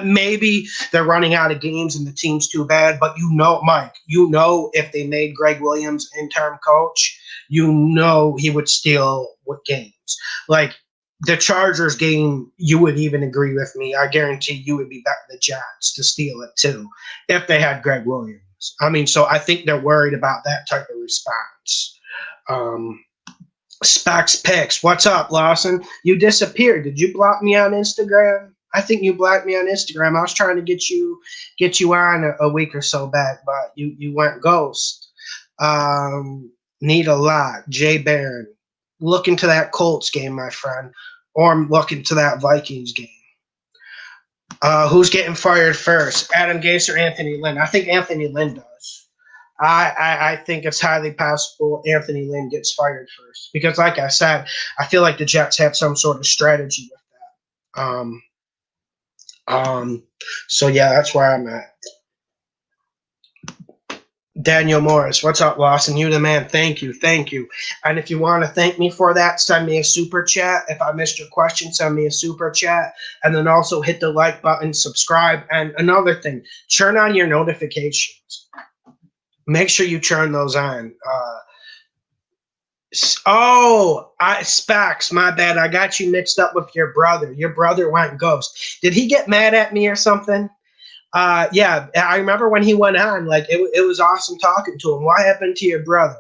Maybe they're running out of games and the team's too bad, but Mike, if they made Greg Williams interim coach, he would steal with games. Like the Chargers game, you would even agree with me. I guarantee you would be betting the Jets to steal it too if they had Greg Williams. I mean, so I think they're worried about that type of response. Specs Picks, what's up, Lawson? You disappeared. Did you block me on Instagram? I think you blocked me on Instagram. I was trying to get you on a week or so back, but you went ghost. Need a lot. Jay Barron, look into that Colts game, my friend, or look into that Vikings game. Who's getting fired first, Adam Gase or Anthony Lynn? I think Anthony Lynn does. I think it's highly possible Anthony Lynn gets fired first because, like I said, I feel like the Jets have some sort of strategy with that. So yeah, that's where I'm at. Daniel Morris, what's up, Lawson? You the man. Thank you, thank you. And if you want to thank me for that, send me a super chat. If I missed your question, send me a super chat. And then also hit the like button, subscribe. And another thing, turn on your notifications. Make sure you turn those on. Spax, my bad. I got you mixed up with your brother. Your brother went ghost. Did he get mad at me or something? Yeah, I remember when he went on, like it was awesome talking to him. What happened to your brother?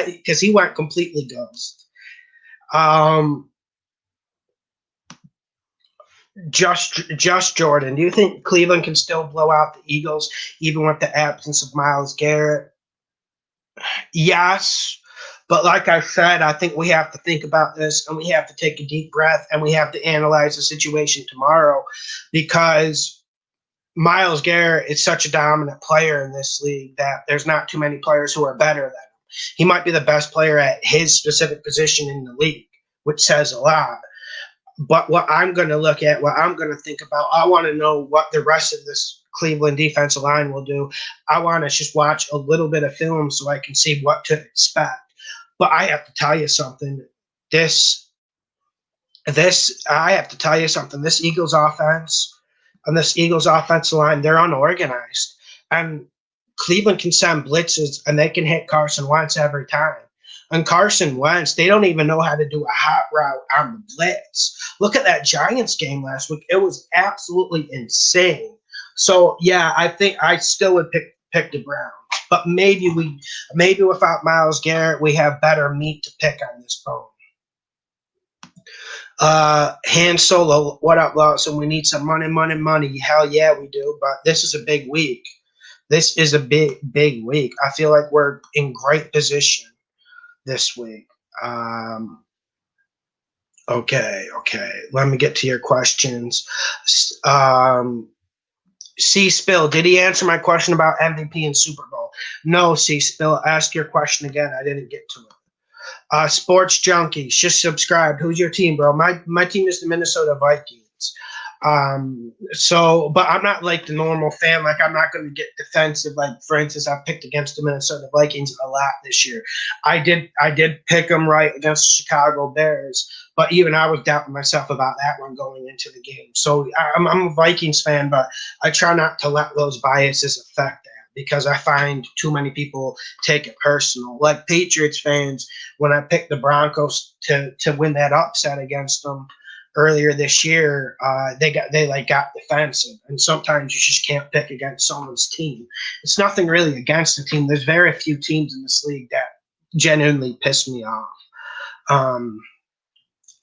Because he went completely ghost. Just Jordan. Do you think Cleveland can still blow out the Eagles even with the absence of Myles Garrett? Yes. But like I said, I think we have to think about this and we have to take a deep breath and we have to analyze the situation tomorrow because Myles Garrett is such a dominant player in this league that there's not too many players who are better than him. He might be the best player at his specific position in the league, which says a lot. But what I'm going to look at, what I'm going to think about, I want to know what the rest of this Cleveland defensive line will do. I want to just watch a little bit of film so I can see what to expect. But I have to tell you something. I have to tell you something. This Eagles offense and this Eagles offensive line, they're unorganized. And Cleveland can send blitzes and they can hit Carson Wentz every time. And Carson Wentz, they don't even know how to do a hot route on the blitz. Look at that Giants game last week. It was absolutely insane. So yeah, I think I still would pick the Browns. But maybe without Myles Garrett, we have better meat to pick on this bone. Han Solo, what up, Lawson? We need some money. Hell yeah, we do. But this is a big week. This is a big week. I feel like we're in great position this week. Okay. Let me get to your questions. C Spill, did he answer my question about MVP and Super Bowl? No, C Spill. Ask your question again. I didn't get to it. Sports Junkies, just subscribed. Who's your team, bro? My team is the Minnesota Vikings. But I'm not like the normal fan. Like, I'm not going to get defensive. Like, for instance, I picked against the Minnesota Vikings a lot this year. I did pick them right against the Chicago Bears, but even I was doubting myself about that one going into the game. So I'm a Vikings fan, but I try not to let those biases affect that because I find too many people take it personal. Like Patriots fans, when I picked the Broncos to win that upset against them earlier this year, they got defensive, and sometimes you just can't pick against someone's team. It's nothing really against the team. There's very few teams in this league that genuinely piss me off.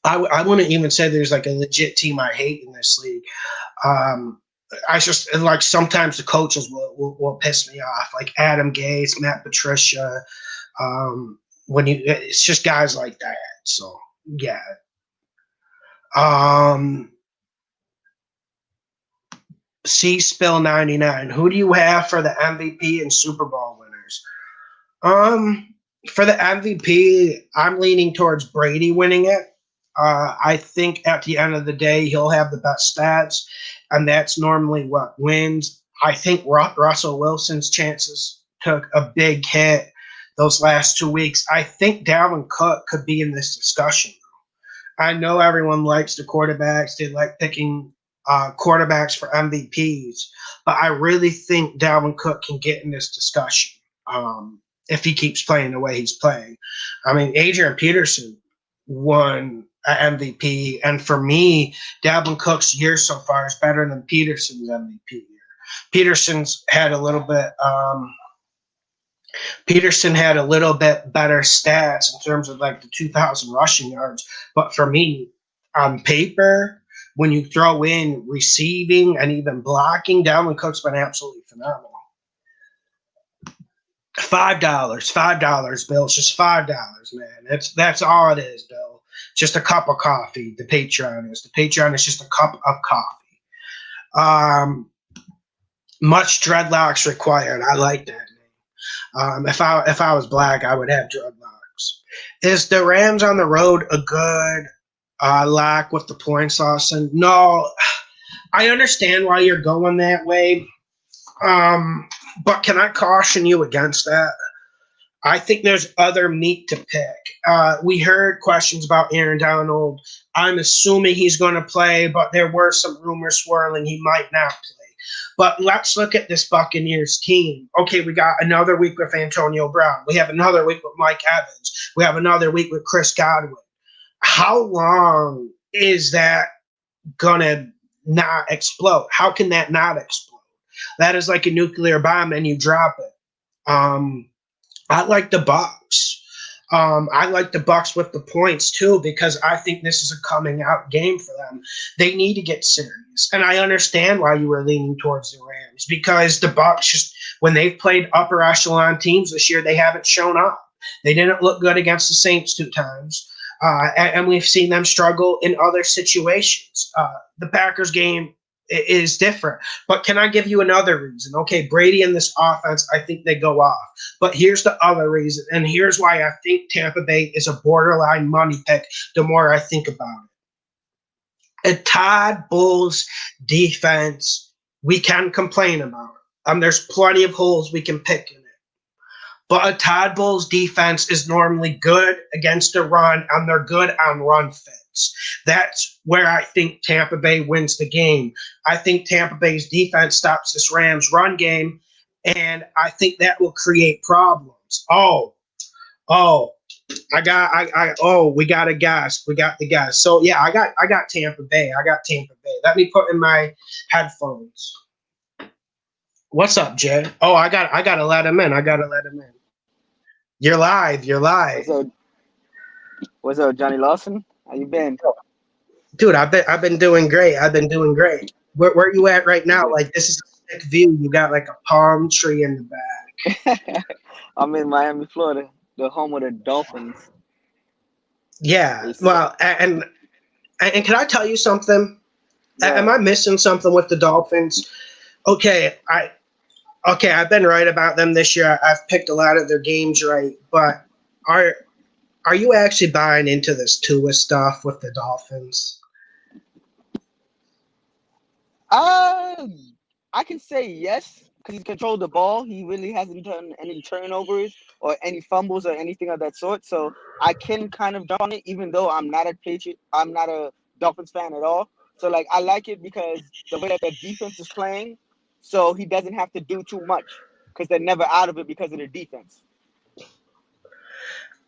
I wouldn't even say there's like a legit team I hate in this league. I just like sometimes the coaches will piss me off, like Adam Gase, Matt Patricia. It's just guys like that. So yeah. C Spill 99. Who do you have for the MVP and Super Bowl winners? For the MVP, I'm leaning towards Brady winning it. I think at the end of the day, he'll have the best stats, and that's normally what wins. I think Russell Wilson's chances took a big hit those last 2 weeks. I think Dalvin Cook could be in this discussion. I know everyone likes the quarterbacks. They like picking quarterbacks for MVPs, but I really think Dalvin Cook can get in this discussion if he keeps playing the way he's playing. I mean, Adrian Peterson won an MVP, and for me, Dalvin Cook's year so far is better than Peterson's MVP year. Peterson had a little bit better stats in terms of like the 2,000 rushing yards. But for me, on paper, when you throw in receiving and even blocking, Dalvin Cook's been absolutely phenomenal. $5, Bill. It's just $5, man. That's all it is, Bill. Just a cup of coffee. The Patreon is just a cup of coffee. Much dreadlocks required. I like that name. If I was black, I would have dreadlocks. Is the Rams on the road a good lock with the points, Lawson? No, I understand why you're going that way. But can I caution you against that? I think there's other meat to pick. We heard questions about Aaron Donald. I'm assuming he's going to play, but there were some rumors swirling he might not play. But let's look at this Buccaneers team. Okay, we got another week with Antonio Brown. We have another week with Mike Evans. We have another week with Chris Godwin. How long is that going to not explode? How can that not explode? That is like a nuclear bomb and you drop it. I like the Bucks. I like the Bucks with the points too because I think this is a coming out game for them. They need to get serious, and I understand why you were leaning towards the Rams because the Bucks just when they've played upper echelon teams this year, they haven't shown up. They didn't look good against the Saints 2 times, and we've seen them struggle in other situations. The Packers game is different. But can I give you another reason? Okay, Brady and this offense, I think they go off. But here's the other reason, and here's why I think Tampa Bay is a borderline money pick the more I think about it. A Todd Bowles defense, we can complain about it. There's plenty of holes we can pick in it. But a Todd Bowles defense is normally good against the run, and they're good on run fits. That's where I think Tampa Bay wins the game. I think Tampa Bay's defense stops this Rams run game, and I think that will create problems. We got a guess. We got the guess. So yeah, I got Tampa Bay. I got Tampa Bay. Let me put in my headphones. What's up, Jay? Oh, I gotta let him in. You're live. What's up, Johnny Lawson? How you been? Dude, I've been doing great. Where you at right now? Like this is a sick view. You got like a palm tree in the back. I'm in Miami, Florida, the home of the Dolphins. Yeah. Well, and can I tell you something? Yeah. Am I missing something with the Dolphins? Okay, I've been right about them this year. I've picked a lot of their games right, but are you actually buying into this Tua stuff with the Dolphins? I can say yes because he's controlled the ball. He really hasn't done any turnovers or any fumbles or anything of that sort. So I can kind of jump on it, even though I'm not a Dolphins fan at all. So like I like it because the way that the defense is playing, so he doesn't have to do too much because they're never out of it because of the defense.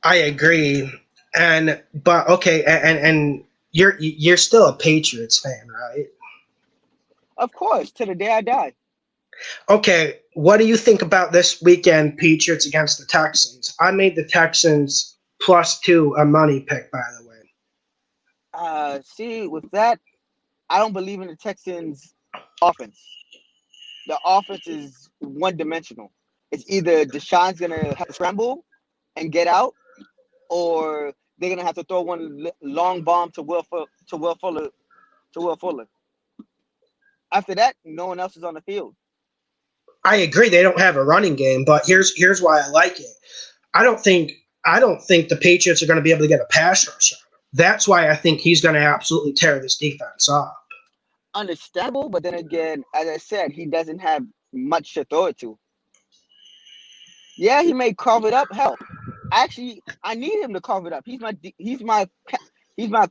I agree, but okay, and you're still a Patriots fan, right? Of course, to the day I die. Okay, what do you think about this weekend, Patriots against the Texans? I made the Texans +2 a money pick, by the way. See, with that, I don't believe in the Texans' offense. The offense is one-dimensional. It's either Deshaun's gonna have to scramble and get out, or they're gonna have to throw one long bomb to Will Fuller. After that, no one else is on the field. I agree they don't have a running game, but here's why I like it. I don't think the Patriots are going to be able to get a pass rush on him. That's why I think he's going to absolutely tear this defense up. Understandable, but then again, as I said, he doesn't have much to throw it to. Yeah, he may carve it up. Hell, actually, I need him to carve it up. He's my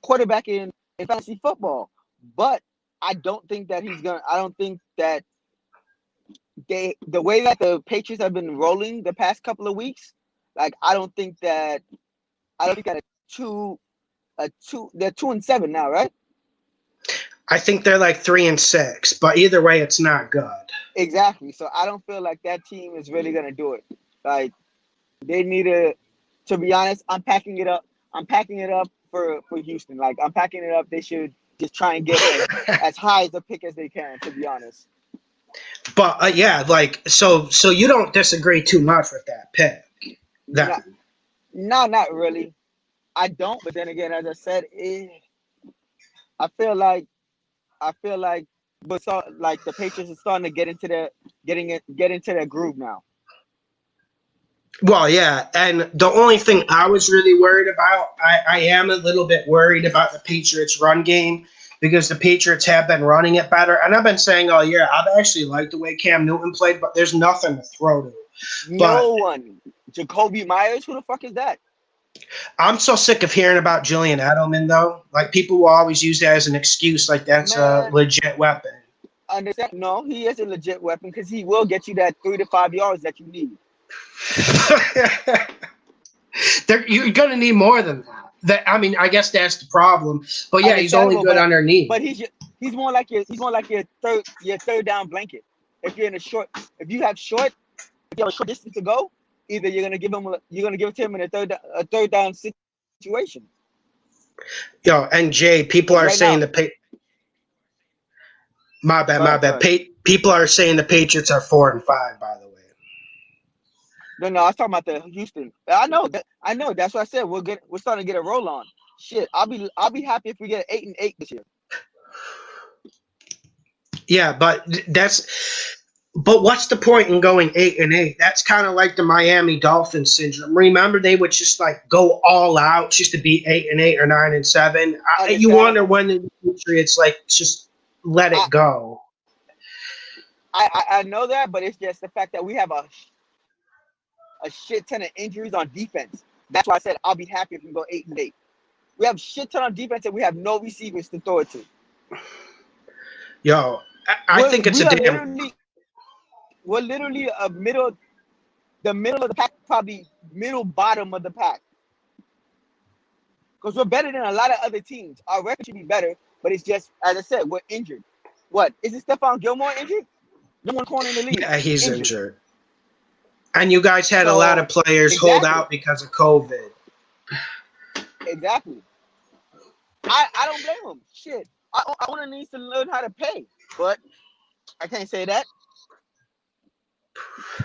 quarterback in fantasy football. But I don't think that he's gonna. I don't think that the way that the Patriots have been rolling the past couple of weeks, like I don't think that they're 2-7 now, right? I think they're like 3-6, but either way, it's not good. Exactly. So I don't feel like that team is really gonna do it. Like they need to be honest, I'm packing it up. I'm packing it up for Houston. Like I'm packing it up. They should just try and get as high as a pick as they can, to be honest. But yeah, like so you don't disagree too much with that pick. No, not really. I don't. But then again, as I said, I feel like but so like the Patriots are starting to get into their groove now. Well, yeah, and the only thing I was really worried about, I am a little bit worried about the Patriots' run game because the Patriots have been running it better. And I've been saying all year, I've actually liked the way Cam Newton played, but there's nothing to throw to. No one. Jacoby Myers, who the fuck is that? I'm so sick of hearing about Julian Edelman, though. Like, people will always use that as an excuse, like that's a legit weapon. Understand? No, he is a legit weapon because he will get you that 3 to 5 yards that you need. You're going to need more than that. I mean, I guess that's the problem. But yeah, he's only good underneath. But he's more like your third down blanket. If you have short distance to go, either you're gonna give it to him in a third down situation. Yo, and Jay, people are saying my bad. People are saying the Patriots are 4-5. By the way. No, I was talking about the Houston. I know. That's what I said. We're starting to get a roll on. Shit, I'll be happy if we get 8-8 this year. Yeah, but what's the point in going 8-8? That's kind of like the Miami Dolphins syndrome. Remember, they would just like go all out just to be 8-8 or 9-7. You wonder when the Patriots like just let it go. I know that, but it's just the fact that we have a shit ton of injuries on defense. That's why I said I'll be happy if we go 8-8. We have shit ton on defense and we have no receivers to throw it to. Yo, I think it's we're literally the middle of the pack, probably middle bottom of the pack. Because we're better than a lot of other teams. Our record should be better, but it's just, as I said, we're injured. What? Is it Stephon Gilmore injured? No one corner in the league. Yeah, he's injured. And you guys had a lot of players hold out because of COVID. Exactly. I don't blame him. Shit. I want to need to learn how to pay, but I can't say that.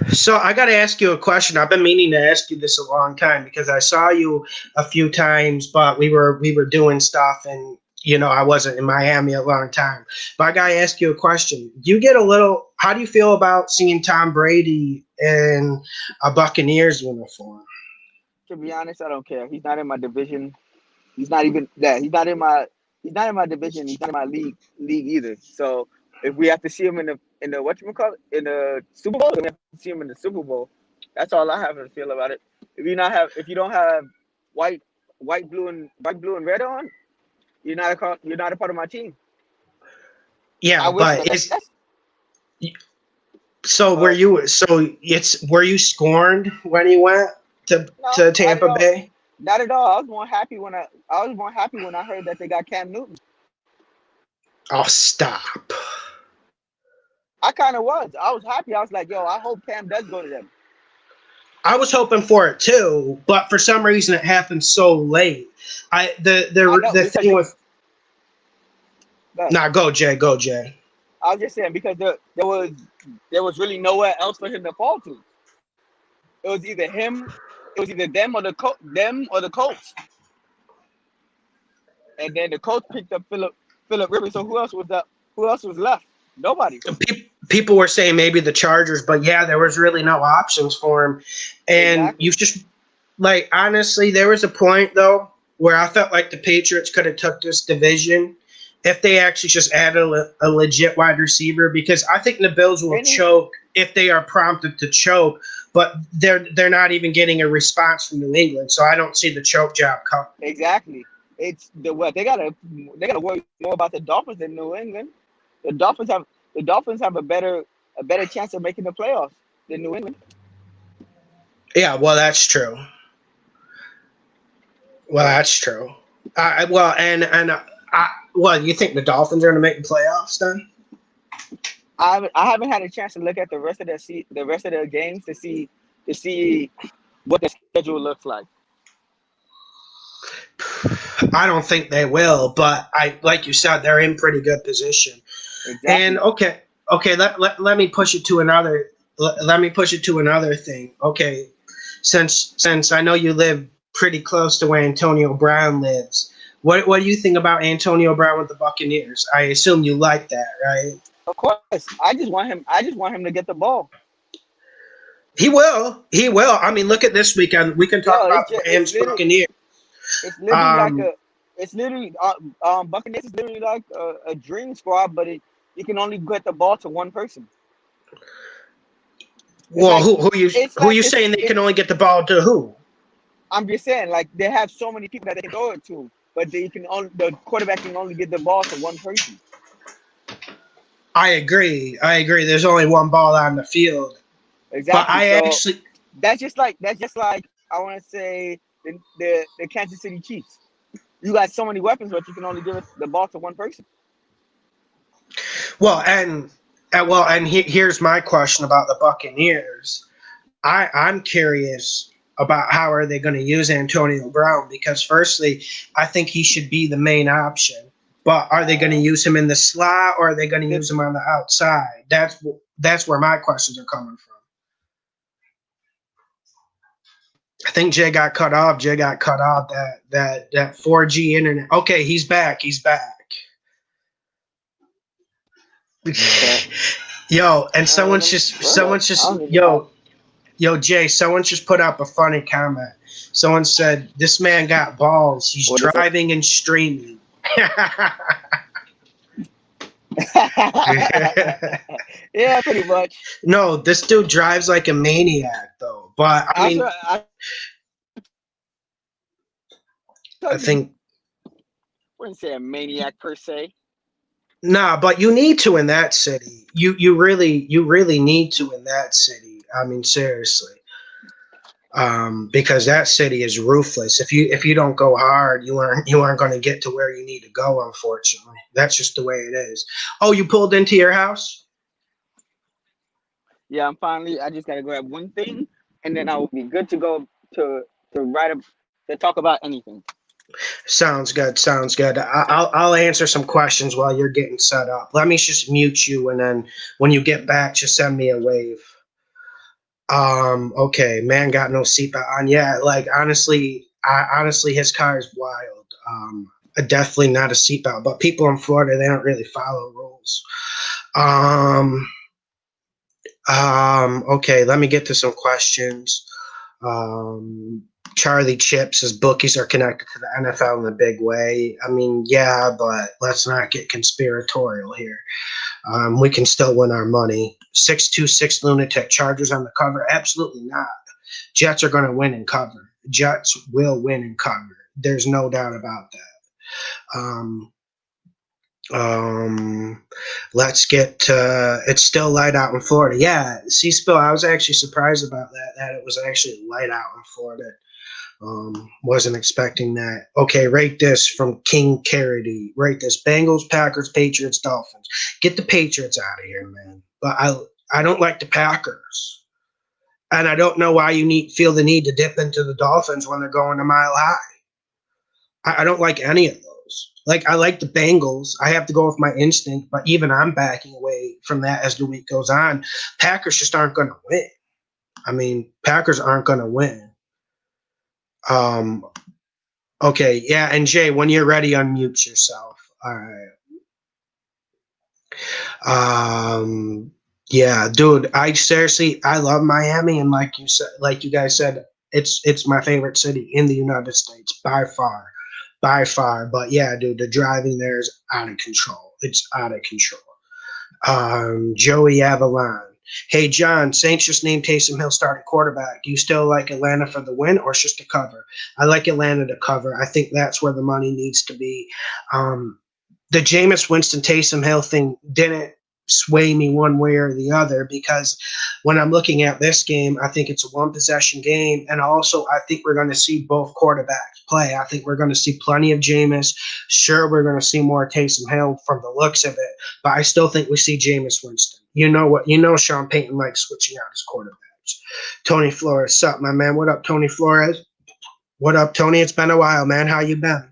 So I got to ask you a question. I've been meaning to ask you this a long time because I saw you a few times, but we were doing stuff and, I wasn't in Miami a long time. But I got to ask you a question. How do you feel about seeing Tom Brady in a Buccaneers uniform? To be honest, I don't care. He's not in my division. He's not even that. He's not in my division. He's not in my league either. So if we have to see him in the whatchamacallit, in the Super Bowl, then we have to see him in the Super Bowl. That's all I have to feel about it. If you don't have white, blue, and red on, you're not a part of my team. Yeah, but were you scorned when he went to Tampa Bay? Not at all. I was more happy when I heard that they got Cam Newton. Oh, stop. I kind of was. I was happy. I was like, yo, I hope Cam does go to them. I was hoping for it too, but for some reason it happened so late. The thing was. Nah, go Jay. I was just saying because there was really nowhere else for him to fall to. It was either them or the Colts. And then the Colts picked up Phillip Rivers. So who else was left? Nobody. People were saying maybe the Chargers, but yeah, there was really no options for him. And You just honestly, there was a point though where I felt like the Patriots could have took this division if they actually just added a legit wide receiver, because I think the Bills will choke if they are prompted to choke, but they're not even getting a response from New England, so I don't see the choke job coming. Exactly. It's they gotta worry more about the Dolphins than New England. The Dolphins have a better chance of making the playoffs than New England. Yeah, well, that's true. You think the Dolphins are going to make the playoffs then? I haven't had a chance to look at the rest of the games to see what the schedule looks like. I don't think they will, but like you said, they're in pretty good position. Exactly. And okay, let me push it to another. Let me push it to another thing. Okay, since I know you live pretty close to where Antonio Brown lives, What do you think about Antonio Brown with the Buccaneers? I assume you like that, right? Of course, I just want him. I just want him to get the ball. He will. He will. I mean, look at this weekend. We can talk Yo, about the Rams Buccaneers. it's literally like Um, a, it's literally Buccaneers is literally like a dream squad, but you can only get the ball to one person. It's well, like who you saying they can only get the ball to who? I'm just saying, like they have so many people that they can throw it to, but the quarterback can only get the ball to one person. I agree. I agree. There's only one ball on the field, but Exactly. I So actually that's just like I want to say the Kansas City Chiefs. You got so many weapons, but you can only give the ball to one person. well, and here's my question about the Buccaneers. I'm curious about how are they going to use Antonio Brown because firstly, I think he should be the main option. But are they going to use him in the slot or are they going to The, use him on the outside? That's where my questions are coming from. I think Jay got cut off. Jay got cut off that 4G internet. Okay, he's back. He's back. but Yo, and I don't even, bro, someone's I just don't even have. yo Jay, someone just put up a funny comment. Someone said this man got balls. He's What is it? driving and streaming. Yeah, pretty much. No, this dude drives like a maniac though. But I mean, I I think wouldn't say a maniac per se. nah, but you need to in that city. You really need to in that city. I mean, seriously. Because that city is ruthless. If you don't go hard, you aren't going to get to where you need to go. Unfortunately, that's just the way it is. Oh, you pulled into your house? Yeah, I just gotta grab one thing, and then I will be good to go to write a to talk about anything. Sounds good. Sounds good. I'll answer some questions while you're getting set up. Let me just mute you, and then when you get back, just send me a wave. Okay, man got no seatbelt on. Yeah, like honestly, his car is wild. Definitely not a seatbelt, but people in Florida, they don't really follow rules. Um, okay, let me get to some questions. Um, Charlie Chips, his bookies are connected to the NFL in a big way. I mean, yeah, but let's not get conspiratorial here. We can still win our money. 626 lunatic Chargers on the cover? Absolutely not. Jets are going to win and cover. Jets will win and cover. There's no doubt about that. Let's get it's still light out in Florida. Yeah, see, Spill, I was actually surprised about that it was actually light out in Florida. Wasn't expecting that. Okay, rate this from King Carity. Rate this: Bengals, Packers, Patriots, Dolphins. Get the Patriots out of here, man. But I don't like the Packers, and I don't know why you feel the need to dip into the Dolphins when they're going a mile high. I don't like any of those. Like I like the Bengals. I have to go with my instinct, but even I'm backing away from that as the week goes on. Packers just aren't going to win. I mean, Packers aren't going to win. Um, Okay, yeah, and Jay, when you're ready, unmute yourself. All right. Yeah, dude, I love Miami, and like you said, like you guys said, it's my favorite city in the United States by far. But yeah, dude, the driving there is out of control. It's out of control. Joey Avalon. Hey, John, Saints just named Taysom Hill starting quarterback. Do you still like Atlanta for the win or it's just to cover? I like Atlanta to cover. I think that's where the money needs to be. The Jameis Winston Taysom Hill thing didn't sway me one way or the other because when I'm looking at this game, I think it's a one possession game. And also, I think we're going to see both quarterbacks play. I think we're going to see plenty of Jameis. Sure, we're going to see more Taysom Hill from the looks of it, but I still think we see Jameis Winston. You know what? You know Sean Payton likes switching out his quarterbacks. Tony Flores, sup, my man? What up, Tony Flores? What up, Tony? It's been a while, man. How you been?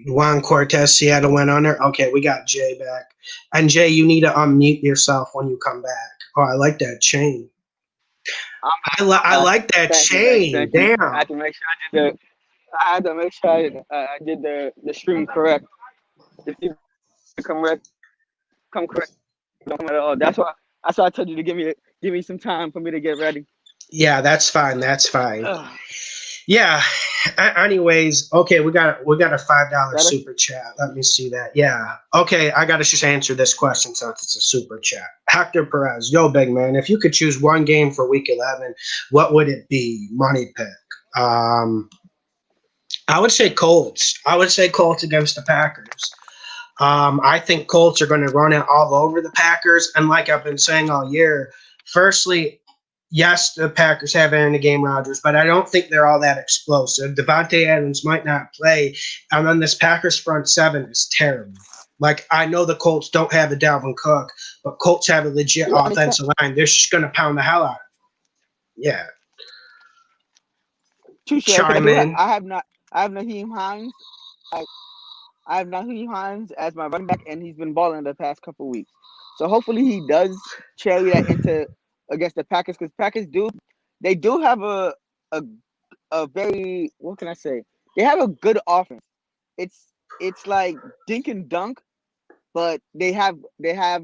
Juan Cortez, Seattle went under. Okay, we got Jay back. And Jay, you need to unmute yourself when you come back. Oh, I like that chain. I like that Thank you, thank you, chain. thank you. I Damn. had to make sure I had to make sure I did the stream correct. If you come correct, don't come at all. That's why I told you to give me some time for me to get ready. Yeah, that's fine. That's fine. Ugh, Yeah. Anyways, okay, we got a $5 better. super chat. Let me see that. Yeah. Okay, I gotta just answer this question since it's a super chat. Hector Perez, yo, big man, if you could choose one game for Week 11, what would it be? Money pick. Um, I would say Colts. I would say Colts against the Packers. I think Colts are going to run it all over the Packers. And like I've been saying all year, firstly, yes, the Packers have Aaron the Game Rodgers, but I don't think they're all that explosive. Devontae Adams might not play. And then this Packers front seven is terrible. Like, I know the Colts don't have a Dalvin Cook, but Colts have a legit Yeah, that makes sense. offensive line. They're just going to pound the hell out of it. Yeah. Touche, because Chime in. I have Naheem Hines. I have Naheem Hines as my running back, and he's been balling the past couple weeks. So hopefully he does carry that into against the Packers, because Packers do have a a very, what can I say? They have a good offense. It's like dink and dunk, but they have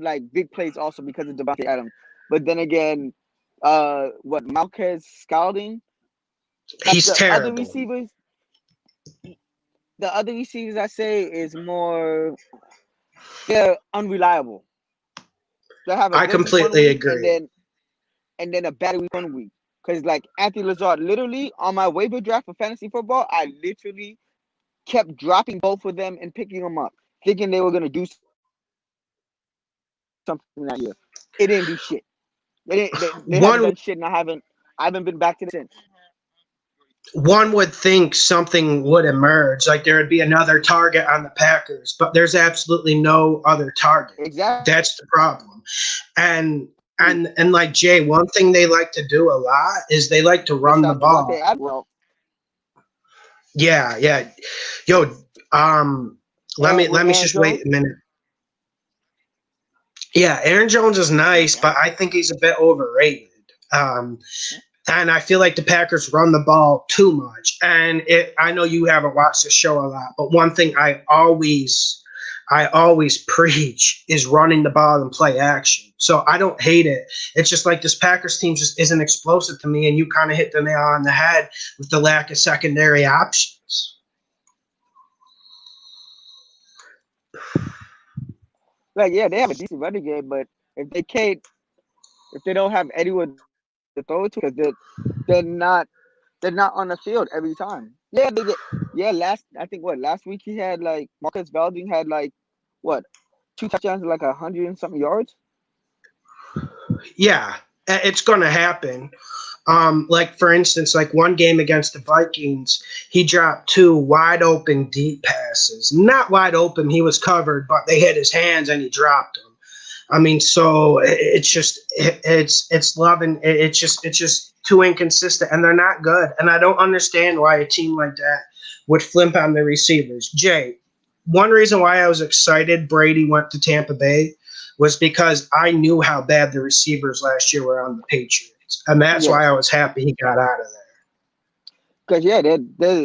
like big plays also because of Devontae Adams. But then again, what Marquez Scouting, like He's terrible. the other receivers I say is more, they're unreliable. They have a I good week one completely week agree. and then a bad week one week. Because like Anthony Lazard, literally on my waiver draft for fantasy football, I literally kept dropping both of them and picking them up, thinking they were gonna do something that year. It didn't do shit. They haven't One done shit, and I haven't been back to them since. one would think something would emerge, like there would be another target on the Packers, but there's absolutely no other target. Exactly. That's the problem. And and like Jay, one thing they like to do a lot is they like to run the Besides ball. Devontae Adwell, Yeah, yeah. Yo, let with me Aaron just Jones. wait a minute. Yeah, Aaron Jones is nice, but I think he's a bit overrated. Um, and I feel like the Packers run the ball too much. And I know you haven't watched the show a lot, but one thing I always preach is running the ball and play action. So I don't hate it. It's just like this Packers team just isn't explosive to me, and you kind of hit the nail on the head with the lack of secondary options. Like, yeah, they have a decent running game, but if they can't, if they don't have anyone to throw it to, because they're not they're not on the field every time. Yeah, they get. Yeah, last week he had like Marcus Belding had like what, two touchdowns and like 100 and something yards. Yeah, it's going to happen. Like for instance, like one game against the Vikings, he dropped two wide open deep passes. Not wide open, he was covered, but they hit his hands and he dropped them. I mean, so it's just it's loving. It's just too inconsistent, and they're not good. And I don't understand why a team like that would flip on the receivers. Jay, one reason why I was excited Brady went to Tampa Bay was because I knew how bad the receivers last year were on the Patriots, and that's why I Yes, was happy he got out of there. because yeah,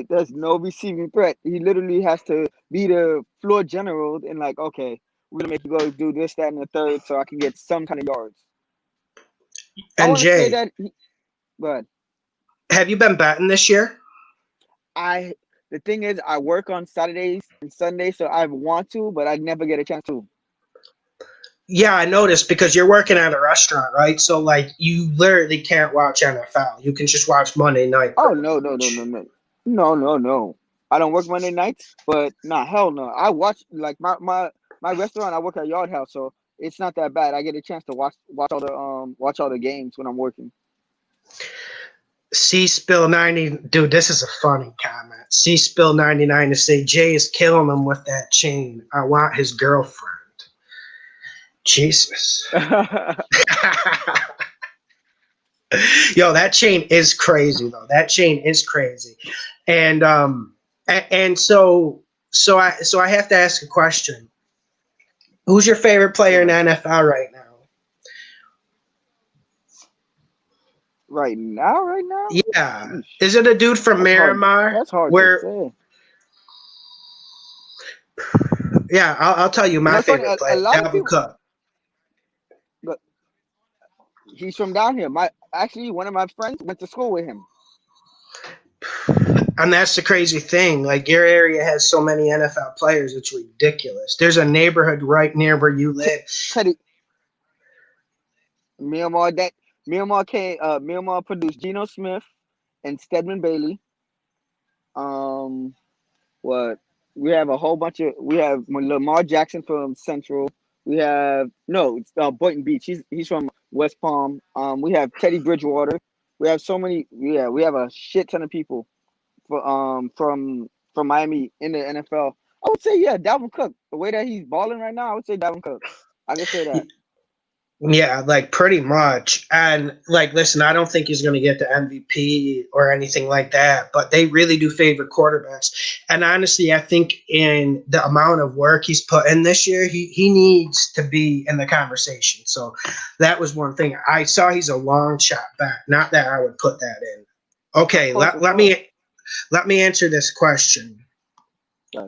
there's no receiving threat. He literally has to be the floor general and like, okay, we're gonna make you go do this, that, and the third, so I can get some kind of yards. I And want to say Jay, that, but have you been betting this year? I the thing is, I work on Saturdays and Sundays, so I want to, but I never get a chance to. Yeah, I noticed because you're working at a restaurant, right? So like you literally can't watch NFL. You can just watch Monday night Oh pretty no, no, no, no, much. no, no, no, no. I don't work Monday nights, but nah, hell no. I watch like my restaurant. I work at Yard House, so it's not that bad. I get a chance to watch all the games when I'm working. C Spill 90, dude, this is a funny comment. C Spill 99 to say Jay is killing him with that chain. I want his girlfriend. Jesus. Yo, that chain is crazy though. That chain is crazy. And and so I have to ask a question. Who's your favorite player in Good. the NFL right now? Right now, right now. Yeah. Sheesh. Is it a dude from That's hard. Miramar? That's hard to Where, say. yeah, I'll tell you You know, my it's funny. favorite A player, lot of Dalvin people. Cook. But he's from down here. One of my friends went to school with him. And that's the crazy thing. Like, your area has so many NFL players, it's ridiculous. There's a neighborhood right near where you live. Teddy Miramar that Miramar produced Geno Smith and Stedman Bailey. What we have a whole bunch of we have Lamar Jackson from Central. We have no, it's Boynton Beach. He's from West Palm. We have Teddy Bridgewater. We have so many. Yeah, we have a shit ton of people from Miami in the NFL. I would say yeah, Dalvin Cook. The way that he's balling right now, I would say Dalvin Cook. I can say that. Yeah, like pretty much. And like, listen, I don't think he's going to get the MVP or anything like that, but they really do favor quarterbacks. And honestly, I think in the amount of work he's put in this year, he needs to be in the conversation. So that was one thing. I saw he's a long shot back. Not that I would put that in. Of Okay, course, let, of let course. me let me answer this question. Yeah.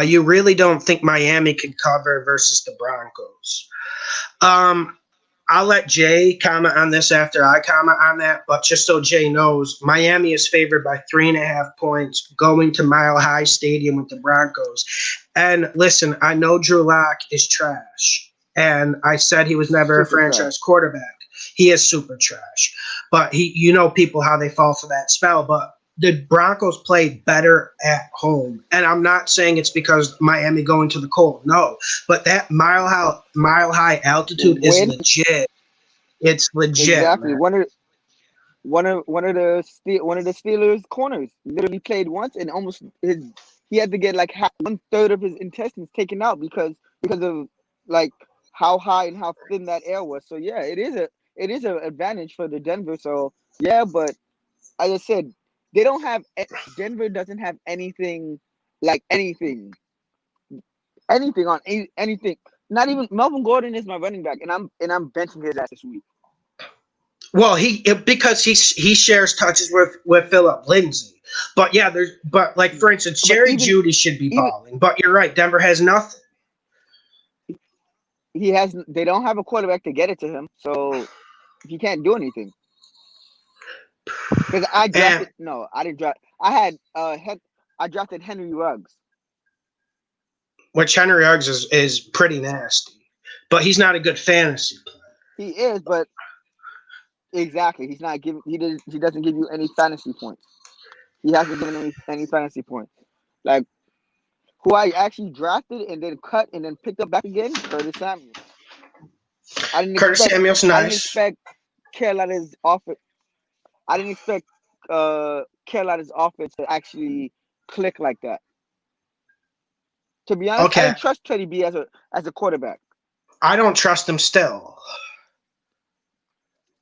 You really don't think Miami can cover versus the Broncos? Um, I'll let Jay comment on this after I comment on that. But just so Jay knows, Miami is favored by 3.5 points going to Mile High Stadium with the Broncos. And listen, I know Drew Lock is trash, and I said he was never a Super trash. franchise quarterback. He is super trash, but you know people how they fall for that spell. But the Broncos play better at home, and I'm not saying it's because Miami going to the cold. No, but that mile high altitude is When legit. It's legit, exactly man. one of the Steelers corners literally played once and he had to get like 1/3 of his intestines taken out because of like how high and how thin that air was. So yeah, it is an advantage for the Denver. So yeah, but as I said, they don't have Denver doesn't have anything like anything on anything. Not even Melvin Gordon is my running back, and I'm benching his ass this week. Well, because he shares touches with Philip Lindsay. But yeah, but like for instance, But Jerry Jeudy should be even balling. But you're right, Denver has nothing. they don't have a quarterback to get it to him, so he can't do anything. Because And I didn't draft. I drafted Henry Ruggs. which Henry Ruggs is pretty nasty, but he's not a good fantasy player. He is, but exactly, he's not giving. He doesn't give you any fantasy points. He hasn't given any fantasy points. Like who I actually drafted and then cut and then picked up back again, Curtis Samuel. I didn't Curtis expect. Samuel's I didn't nice. expect Carolina's offense. I didn't expect Carolina's offense to actually click like that. To be honest, I Okay, didn't trust Teddy B as a quarterback. I don't trust him still.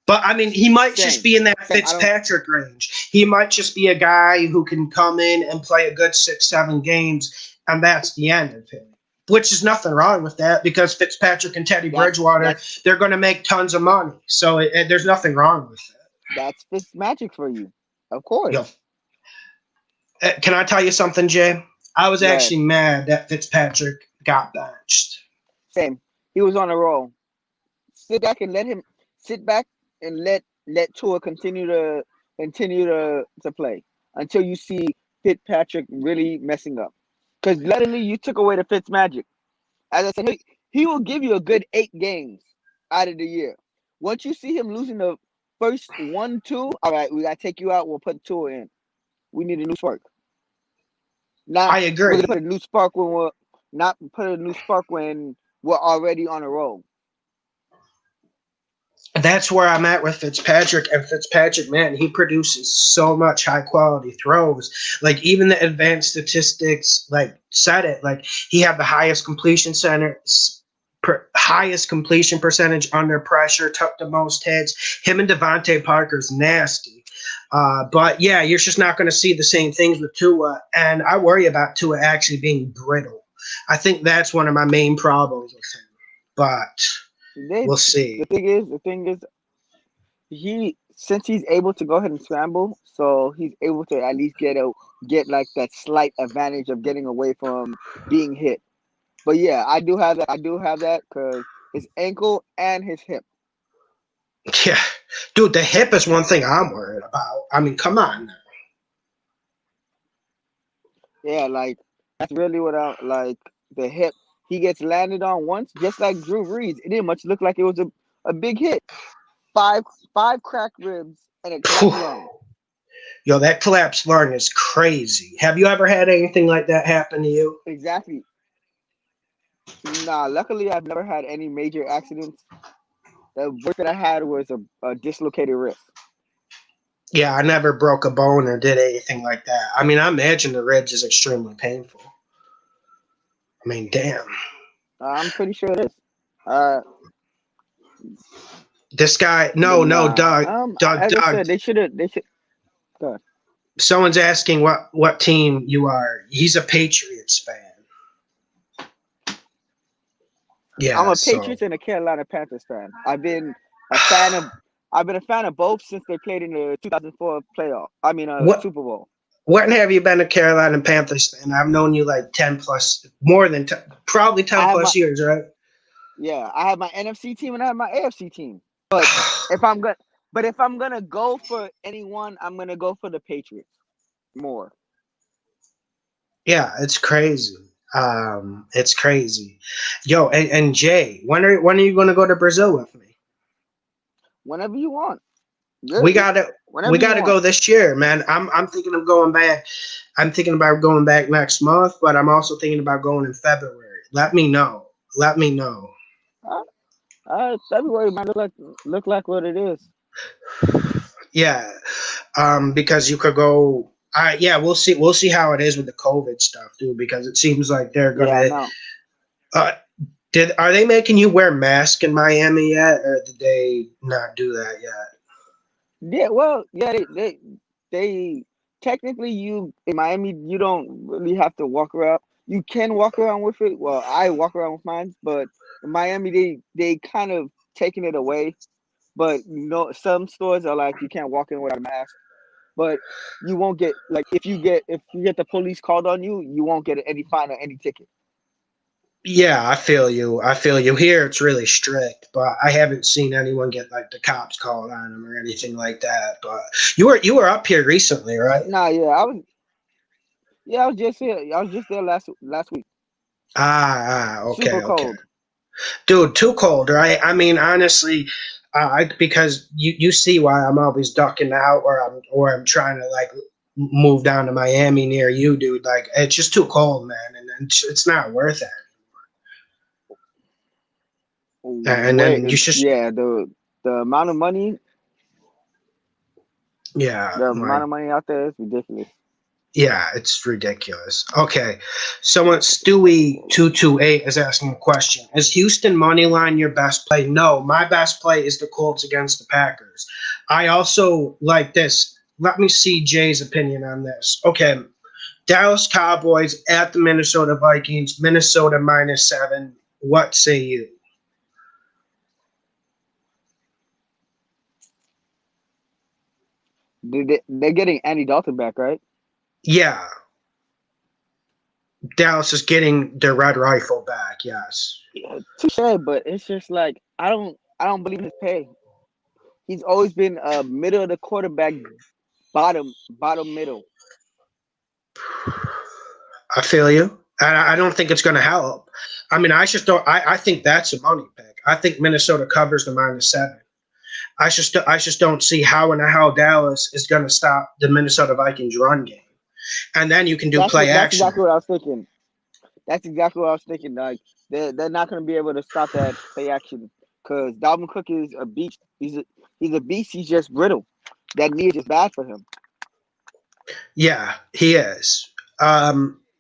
But I mean, he might just Same, be in that same. I don't. Fitzpatrick range. He might just be a guy who can come in and play a good 6, 7 games, and that's the end of him. Which is nothing wrong with that because Fitzpatrick and Teddy That's Bridgewater, that's they're going to make tons of money. So there's nothing wrong with that. that's Fitz magic for you, of Yo, course. can I tell you something, Jay? I was Go ahead. actually mad that Fitzpatrick got benched. Same. He was on a roll. Sit back and let him sit back and let Tua continue to play until you see Fitzpatrick really messing up. Because literally, you took away the Fitz magic. As I said, he will give you a good 8 games out of the year. Once you see him losing the first 1, 2, all right, we gotta take you out. We'll put Tua in. We need a new spark. Not I we're gonna agree. put a new spark when we're not put a new spark when we're already on a roll. That's where I'm at with Fitzpatrick. And Fitzpatrick, man, he produces so much high quality throws. Like even the advanced statistics, like said it. Like he had the highest completion percentage under pressure, took the most hits. Him and Devontae Parker's nasty. But yeah, you're just not going to see the same things with Tua. And I worry about Tua actually being brittle. I think that's one of my main problems with him. But They we'll see. the thing is, he since he's able to go ahead and scramble, so he's able to at least get like that slight advantage of getting away from being hit. But yeah, I do have that. I do have that because his ankle and his hip. Yeah, dude, the hip is one thing I'm worried about. I mean, come on. Yeah, like that's really what I like. The hip he gets landed on once, just like Drew Brees. It didn't much look like it was a big hit. Five five cracked ribs and a collapsed lung. Yo, that collapsed lung is crazy. Have you ever had anything like that happen to you? Exactly. Nah, luckily I've never had any major accidents. The worst that I had was a dislocated wrist. Yeah, I never broke a bone or did anything like that. I mean, I imagine the ridge is extremely painful. I mean, damn. I'm pretty sure it is. Uh, This guy, but no, nah. Doug. As I said, they should. Go ahead. Someone's asking what team you are. He's a Patriots fan. I'm Yeah, a so Patriots and a Carolina Panthers fan. A fan of I've been a fan of both since they played in the 2004 playoff. I mean, what Super Bowl. when have you been a Carolina Panthers fan? I've known you like 10 plus, more than 10, probably 10 I have my plus years, right? I have my NFC team and I have my AFC team. But if I'm gonna if I'm gonna go for anyone, I'm gonna go for the Patriots more. Yeah, it's crazy. It's crazy. Yo, and Jay, when are you going to go to Brazil with me? Whenever you want. We Really. gotta we Whenever you gotta want. go this year, man. I'm thinking of going back. I'm thinking about going back next month, but I'm also thinking about going in February. Let me know. Let me know. February might look like what it is. Yeah, because you could go. Yeah, we'll see. We'll see how it is with the COVID stuff, dude. Because it seems like they're Yeah, I gonna. know. Uh, are they making you wear mask in Miami yet, or did they not do that yet? Yeah, well, yeah, they technically you in Miami you don't really have to walk around. You can walk around with it. Well, I walk around with mine, but in Miami they kind of taking it away. But some stores are like you can't walk in without a mask. But you won't get like if you get the police called on you, you won't get any fine or any ticket. Yeah, I feel you. I feel you. Here it's really strict, but I haven't seen anyone get like the cops called on them or anything like that. But you were up here recently, right? Nah, I was just here. I was just there last week. Okay, Super okay. cold. Dude, too cold, right? I mean, honestly, because you see why I'm always ducking out, or I'm trying to like move down to Miami near you, dude. Like it's just too cold, man, and it's not worth it. And then you should, Yeah, the amount of money yeah, the like amount of money out there is ridiculous. yeah, it's ridiculous. Okay, someone Stewie 228 is asking a question: Is Houston money line your best play? No, my best play is the Colts against the Packers. I also like this. Let me see Jay's opinion on this. Okay, Dallas Cowboys at the Minnesota Vikings. Minnesota -7. What say you? They're getting Andy Dalton back, right? Yeah, Dallas is getting their red rifle back. Yes. Yeah, touche, but it's just like I don't believe in his pay. He's always been a middle of the quarterback, bottom middle. I feel you. I don't think it's going to help. I mean, I just don't. I think that's a money pick. I think Minnesota covers the -7. I just don't see how in the hell Dallas is going to stop the Minnesota Vikings run game. And then you can do play That's action. exactly what I was thinking. That's exactly what I was thinking. Like they're not going to be able to stop that play action because Dalvin Cook is a beast. He's a beast. He's just brittle. That knee is just bad for him. Yeah, he is.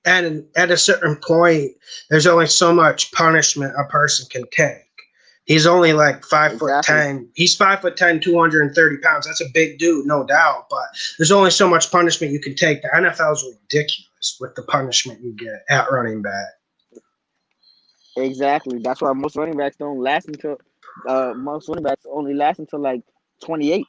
And at a certain point, there's only so much punishment a person can take. He's only like five foot Exactly. ten. He's 5'10", 230 pounds. That's a big dude, no doubt. But there's only so much punishment you can take. The NFL is ridiculous with the punishment you get at running back. Exactly. That's why most running backs only last until like 28.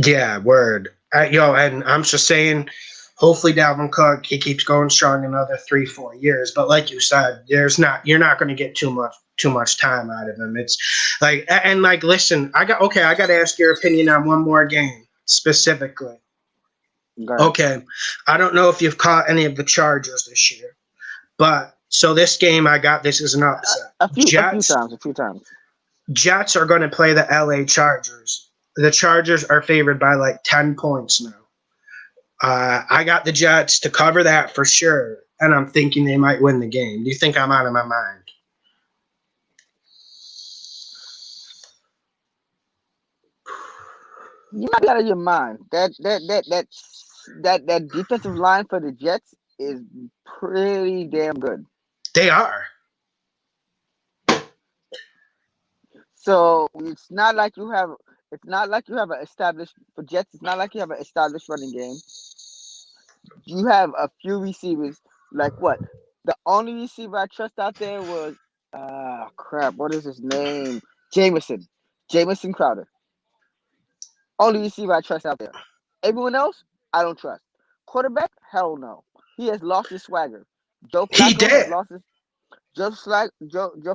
Yeah, word. And I'm just saying, hopefully Dalvin Cook he keeps going strong another 3-4 years. But like you said, you're not going to get too much time out of him. It's like listen, I got to ask your opinion on one more game specifically. Go ahead. Okay, I don't know if you've caught any of the Chargers this year, but so this game I got this as an upset. A few times. Jets are going to play the LA Chargers. The Chargers are favored by like 10 points now. I got the Jets to cover that for sure, and I'm thinking they might win the game. Do you think I'm out of my mind? You might be out of your mind. That defensive line for the Jets is pretty damn good. They are. So it's not like you have an established for Jets. It's not like you have an established running game. You have a few receivers. Like what? The only receiver I trust out there was crap. What is his name? Jamison Crowder. Only receiver I trust out there. Everyone else, I don't trust. Quarterback, hell no. He has lost his swagger. Joe He Flacco has did. lost his Joe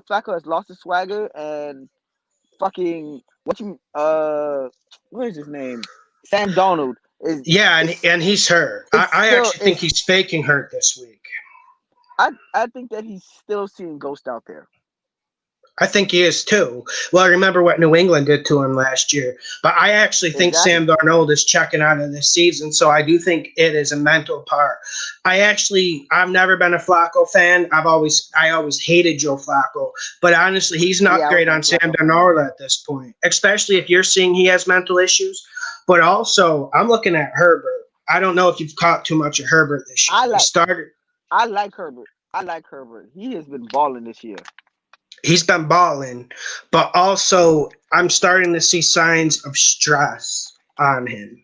Flacco has lost his swagger and fucking what is his name? Sam Darnold is and he's hurt. I actually think he's faking hurt this week. I think that he's still seeing ghost out there. I think he is too. Well, I remember what New England did to him last year. But I actually think Sam Darnold is checking out of this season, so I do think it is a mental part. I've never been a Flacco fan. I always hated Joe Flacco. But honestly, he's not great on Sam Darnold at this point, especially if you're seeing he has mental issues. But also, I'm looking at Herbert. I don't know if you've caught too much of Herbert this year. I like Herbert. He has been balling this year. He's been balling, but also I'm starting to see signs of stress on him.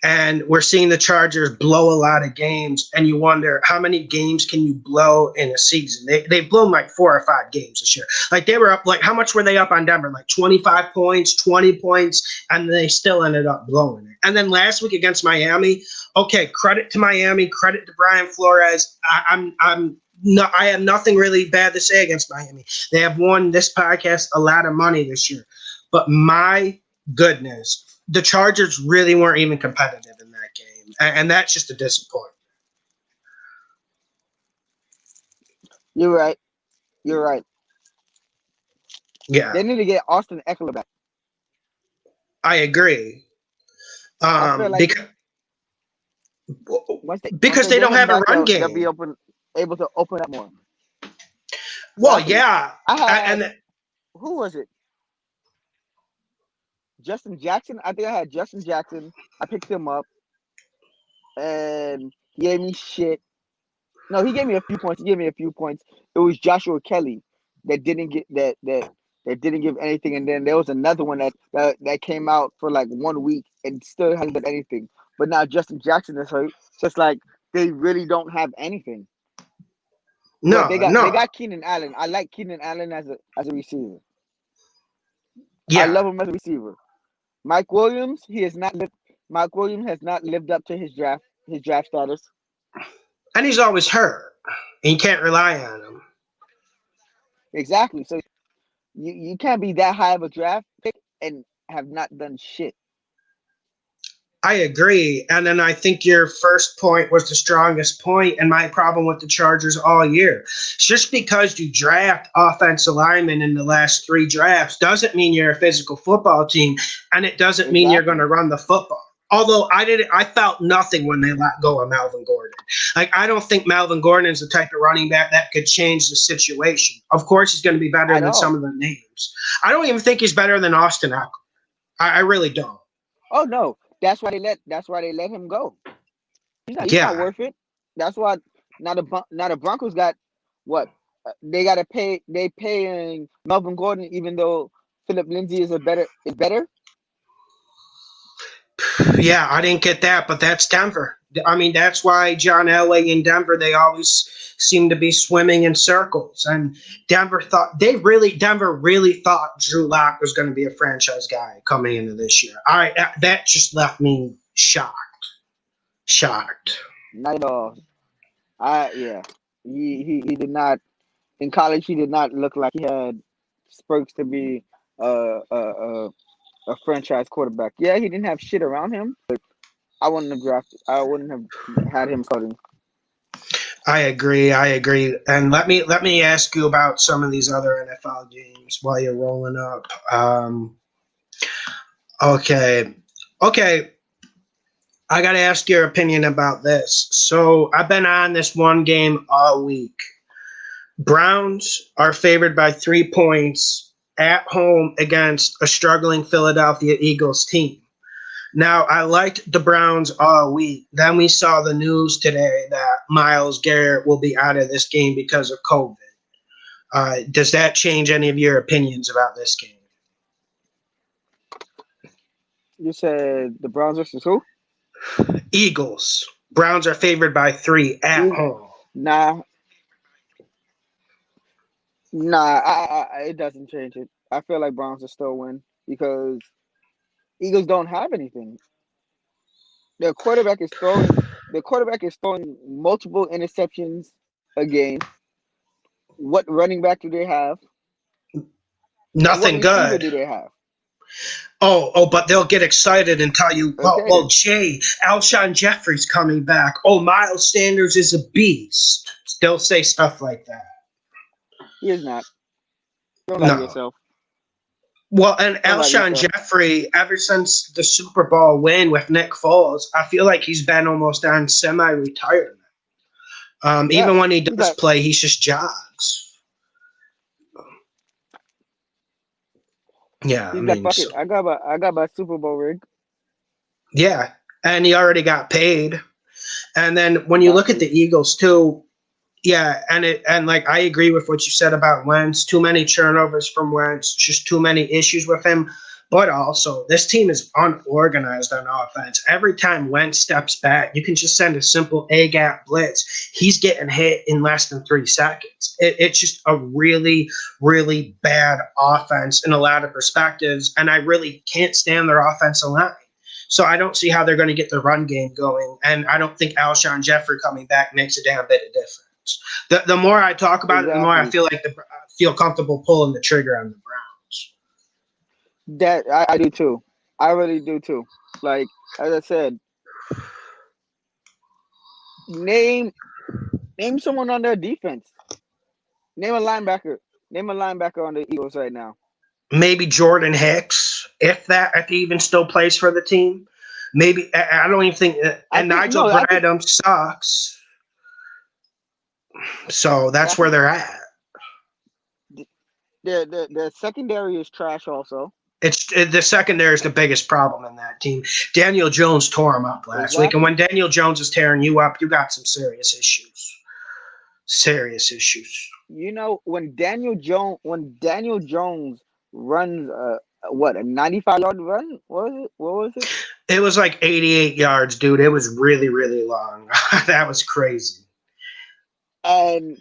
And we're seeing the Chargers blow a lot of games, and you wonder how many games can you blow in a season? They've blown like 4 or 5 games this year. Like they were up, like how much were they up on Denver? Like 25 points, 20 points, and they still ended up blowing it. And then last week against Miami, okay, credit to Miami, credit to Brian Flores. I have nothing really bad to say against Miami. They have won this podcast a lot of money this year. But my goodness, the Chargers really weren't even competitive in that game. And that's just a disappointment. You're right. Yeah. They need to get Austin Eckler back. I agree. I feel like because they don't have a run game. They'll be able to open up more. Well, yeah. Who was it? Justin Jackson? I think I had Justin Jackson. I picked him up. And he gave me shit. No, he gave me a few points. It was Joshua Kelly that didn't get that didn't give anything. And then there was another one that came out for like 1 week and still hasn't done anything. But now Justin Jackson is hurt. So it's like they really don't have anything. No, they got Keenan Allen. I like Keenan Allen as a receiver. Yeah. I love him as a receiver. Mike Williams has not lived up to his draft status. And he's always hurt. And you can't rely on him. Exactly. So you can't be that high of a draft pick and have not done shit. I agree. And then I think your first point was the strongest point, and my problem with the Chargers all year. Just because you draft offensive linemen in the last 3 drafts doesn't mean you're a physical football team, and it doesn't mean you're going to run the football. Although I felt nothing when they let go of Melvin Gordon. Like, I don't think Melvin Gordon is the type of running back that could change the situation. Of course, he's going to be better than some of the names. I don't even think he's better than Austin Eckler. I really don't. Oh no. That's why they let him go. He's not worth it. That's why now the Broncos got what they got to pay. They paying Melvin Gordon even though Philip Lindsay is better. Yeah, I didn't get that, but that's Denver. I mean, that's why John Elway in Denver, they always seem to be swimming in circles. And Denver really thought Drew Lock was going to be a franchise guy coming into this year. That just left me shocked. Not at all. Yeah. He did not in college. He did not look like he had spurts to be a franchise quarterback. Yeah, he didn't have shit around him, but I wouldn't have had him starting. I agree. And let me ask you about some of these other NFL games while you're rolling up. Okay. I got to ask your opinion about this. So I've been on this one game all week. Browns are favored by 3 points at home against a struggling Philadelphia Eagles team. Now, I liked the Browns all week. Then we saw the news today that Myles Garrett will be out of this game because of COVID. Does that change any of your opinions about this game? You said the Browns versus who? Eagles. Browns are favored by 3 at home. Nah. It doesn't change it. I feel like Browns will still win because Eagles don't have anything. Their quarterback is throwing multiple interceptions a game. What running back do they have? Nothing what receiver good. do they have? But they'll get excited and tell you, Jay, Alshon Jeffrey's coming back. Oh, Miles Sanders is a beast. They'll say stuff like that. He is not. Don't lie to yourself. Well, and Alshon Jeffrey, ever since the Super Bowl win with Nick Foles, I feel like he's been almost on semi-retirement. Even when he does play, he just jogs. Yeah, I got my Super Bowl rig. Yeah, and he already got paid. And then when you look at the Eagles too, yeah, and I agree with what you said about Wentz. Too many turnovers from Wentz, just too many issues with him. But also, this team is unorganized on offense. Every time Wentz steps back, you can just send a simple A-gap blitz. He's getting hit in less than 3 seconds. It's just a really, really bad offense in a lot of perspectives, and I really can't stand their offensive line. So I don't see how they're going to get the run game going, and I don't think Alshon Jeffrey coming back makes a damn bit of difference. The more I talk about it, the more I feel comfortable pulling the trigger on the Browns. That I do too. I really do too. Like as I said, name someone on their defense. Name a linebacker. Name a linebacker on the Eagles right now. Maybe Jordan Hicks, if he even still plays for the team. Maybe I don't even think. And Nigel Bradham sucks. So that's where they're at. The secondary is trash. Also, the secondary is the biggest problem in that team. Daniel Jones tore him up last week, and when Daniel Jones is tearing you up, you got some serious issues. Serious issues. You know, when Daniel Jones runs a 95-yard run? What was it? It was like 88 yards, dude. It was really, really long. That was crazy. And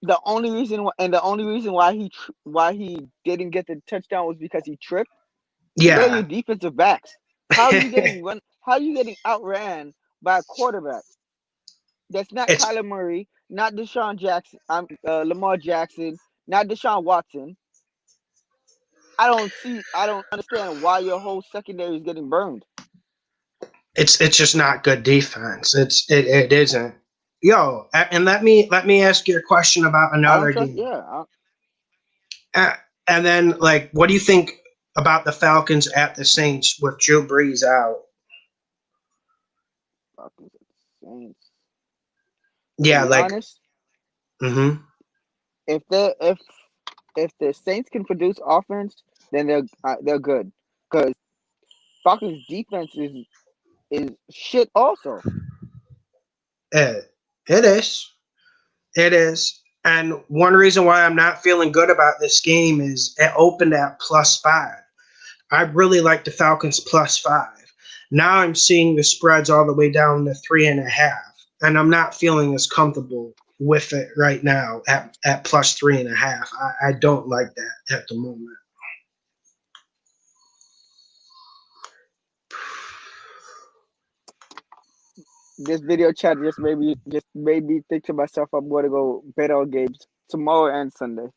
the only reason why he didn't get the touchdown was because he tripped. Yeah. They're your defensive backs. How are you getting outran by a quarterback? That's not Kyler Murray, not Deshaun Jackson. Lamar Jackson, not Deshaun Watson. I don't understand why your whole secondary is getting burned. It's just not good defense. It isn't. Yo, and let me ask you a question about another game. And then, what do you think about the Falcons at the Saints with Drew Brees out? Falcons at the Saints. Yeah, honest. Mm-hmm. If the Saints can produce offense, then they're good. Because Falcons defense is shit also. It is. And one reason why I'm not feeling good about this game is it opened at +5. I really like the Falcons +5. Now I'm seeing the spreads all the way down to 3.5, and I'm not feeling as comfortable with it right now at plus 3.5. I don't like that at the moment. This video chat just made me think to myself, I'm going to go bet on games tomorrow and Sunday.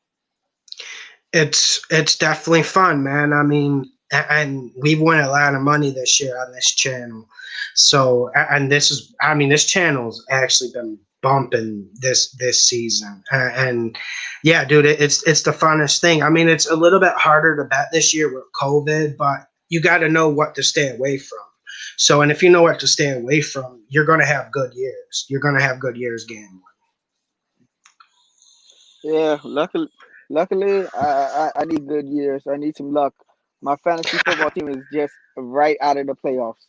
It's definitely fun, man. I mean, and we've won a lot of money this year on this channel. So, and this channel's actually been bumping this season. And yeah, dude, it's the funnest thing. I mean, it's a little bit harder to bet this year with COVID, but you got to know what to stay away from. So, and if you know what to stay away from, you're going to have good years. You're going to have good years gambling. Yeah, luckily, I need good years. I need some luck. My fantasy football team is just right out of the playoffs.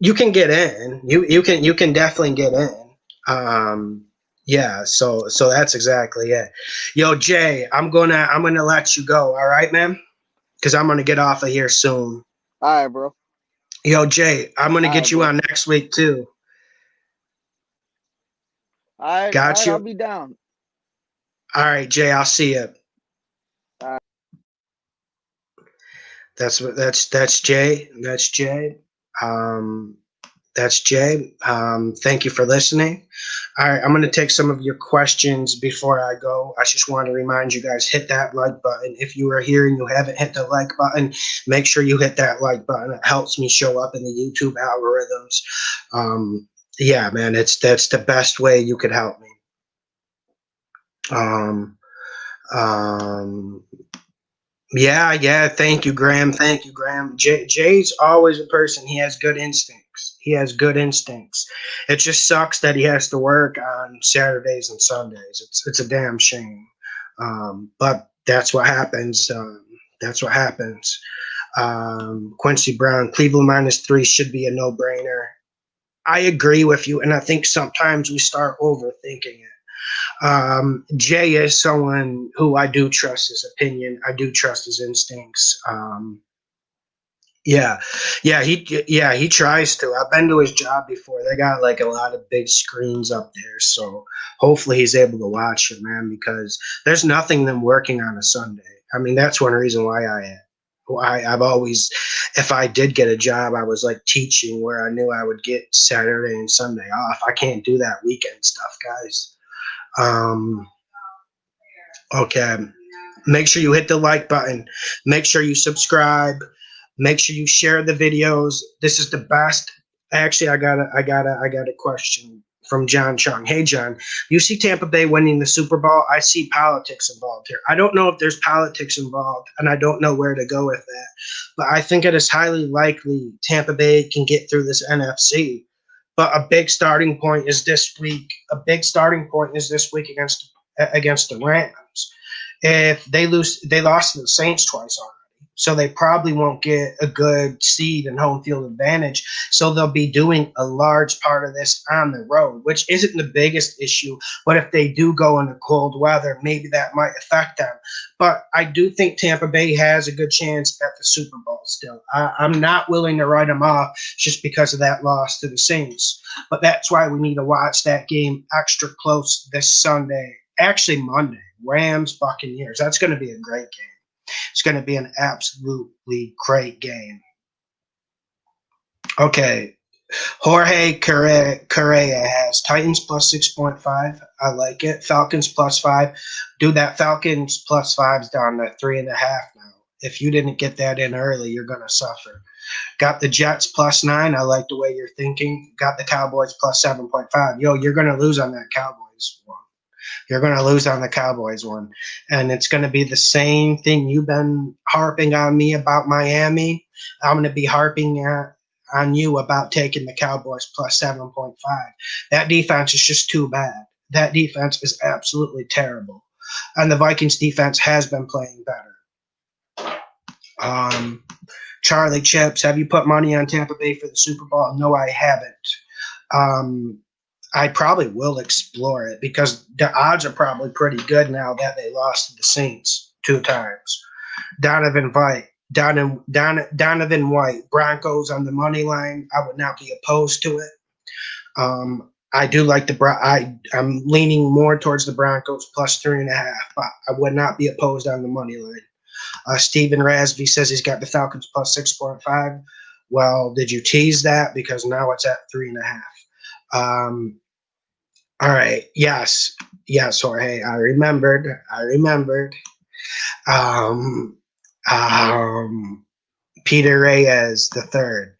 You can get in. You can definitely get in. Yeah, so that's exactly it. Yo, Jay, I'm gonna let you go, all right, man? Because I'm gonna get off of here soon. All right, bro. Yo, Jay, I'm gonna All right, get you bro. on next week too. All Got right, I'll you. be down. All right, Jay, I'll see you. All right. That's Jay. That's Jay. Um, that's Jay. Thank you for listening. All right, I'm going to take some of your questions before I go. I just want to remind you guys, hit that like button. If you are here and you haven't hit the like button, make sure you hit that like button. It helps me show up in the YouTube algorithms. Yeah, man, that's the best way you could help me. Um, um, yeah. Thank you, Graham. Thank you, Graham. Jay's always a person. He has good instincts. He has good instincts. It just sucks that he has to work on Saturdays and Sundays. It's a damn shame. But that's what happens. That's what happens. Quincy Brown, Cleveland -3 should be a no-brainer. I agree with you, and I think sometimes we start overthinking it. Jay is someone who I do trust his opinion. I do trust his instincts. Yeah, he tries to. I've been to his job before. They got like a lot of big screens up there, so hopefully he's able to watch it, man. Because there's nothing than working on a Sunday. I mean, that's one reason why I've always, if I did get a job, I was like teaching where I knew I would get Saturday and Sunday off. I can't do that weekend stuff, guys. Okay. Make sure you hit the like button. Make sure you subscribe. Make sure you share the videos. This is the best. Actually, I got a question from John Chung. Hey, John, you see Tampa Bay winning the Super Bowl? I see politics involved here. I don't know if there's politics involved, and I don't know where to go with that. But I think it is highly likely Tampa Bay can get through this NFC. But a big starting point is this week. A big starting point is this week against the Rams. If they lose, they lost to the Saints twice already. So they probably won't get a good seed and home field advantage. So they'll be doing a large part of this on the road, which isn't the biggest issue. But if they do go into cold weather, maybe that might affect them. But I do think Tampa Bay has a good chance at the Super Bowl still. I'm not willing to write them off just because of that loss to the Saints. But that's why we need to watch that game extra close this Sunday. Actually, Monday. Rams, Buccaneers. That's going to be a great game. It's going to be an absolutely great game. Okay. Jorge Correa has Titans plus 6.5. I like it. Falcons plus 5. Dude, that Falcons plus 5's down to 3.5 now. If you didn't get that in early, you're going to suffer. Got the Jets plus 9. I like the way you're thinking. Got the Cowboys plus 7.5. Yo, you're going to lose on that Cowboys one. You're going to lose on the Cowboys one. And it's going to be the same thing you've been harping on me about Miami. I'm going to be harping on you about taking the Cowboys plus 7.5. That defense is just too bad. That defense is absolutely terrible. And the Vikings defense has been playing better. Charlie Chips, have you put money on Tampa Bay for the Super Bowl? No, I haven't. I probably will explore it because the odds are probably pretty good now that they lost to the Saints 2 times. Donovan White, Donovan White, Broncos on the money line. I would not be opposed to it. I do like I'm leaning more towards the Broncos plus 3.5, but I would not be opposed on the money line. Steven Rasby says he's got the Falcons plus 6.5. Well, did you tease that? Because now it's at 3.5. All right. Yes, Jorge. I remembered. Um, Peter Reyes the third.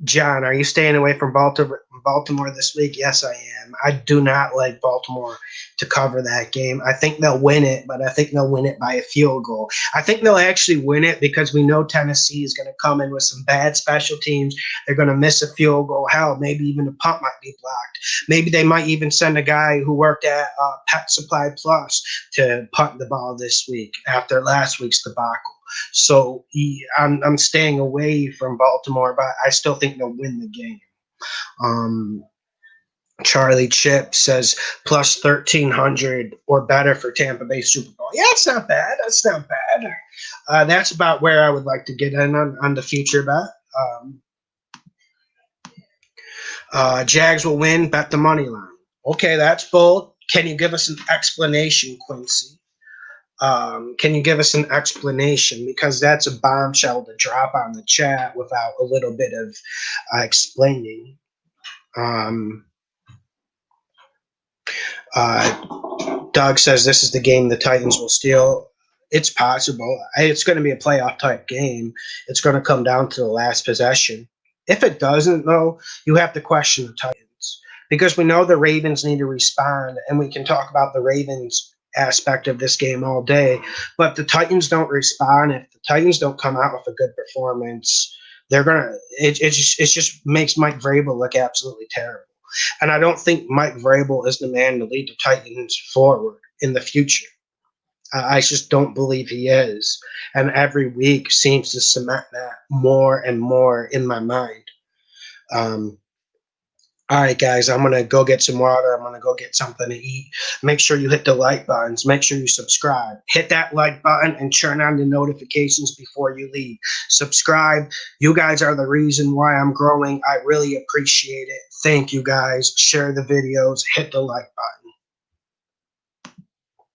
John, are you staying away from Baltimore this week? Yes, I am. I do not like Baltimore to cover that game. I think they'll win it, but I think they'll win it by a field goal. I think they'll actually win it because we know Tennessee is going to come in with some bad special teams. They're going to miss a field goal. Hell, maybe even a punt might be blocked. Maybe they might even send a guy who worked at Pet Supply Plus to punt the ball this week after last week's debacle. So I'm staying away from Baltimore, but I still think they'll win the game. Charlie Chip says plus 1,300 or better for Tampa Bay Super Bowl. Yeah, it's not bad. That's not bad. That's about where I would like to get in on the future bet. Jags will win. Bet the money line. Okay, that's bold. Can you give us an explanation, Quincy? Can you give us an explanation? Because that's a bombshell to drop on the chat without a little bit of explaining. Doug says this is the game the Titans will steal. It's possible. It's going to be a playoff type game. It's going to come down to the last possession. If it doesn't, though, you have to question the Titans because we know the Ravens need to respond, and we can talk about the Ravens aspect of this game all day. But if the Titans don't respond, if the Titans don't come out with a good performance, they're gonna. It just makes Mike Vrabel look absolutely terrible. And I don't think Mike Vrabel is the man to lead the Titans forward in the future. I just don't believe he is. And every week seems to cement that more and more in my mind. All right, guys, I'm going to go get some water. I'm going to go get something to eat. Make sure you hit the like buttons. Make sure you subscribe. Hit that like button and turn on the notifications before you leave. Subscribe. You guys are the reason why I'm growing. I really appreciate it. Thank you, guys. Share the videos. Hit the like button.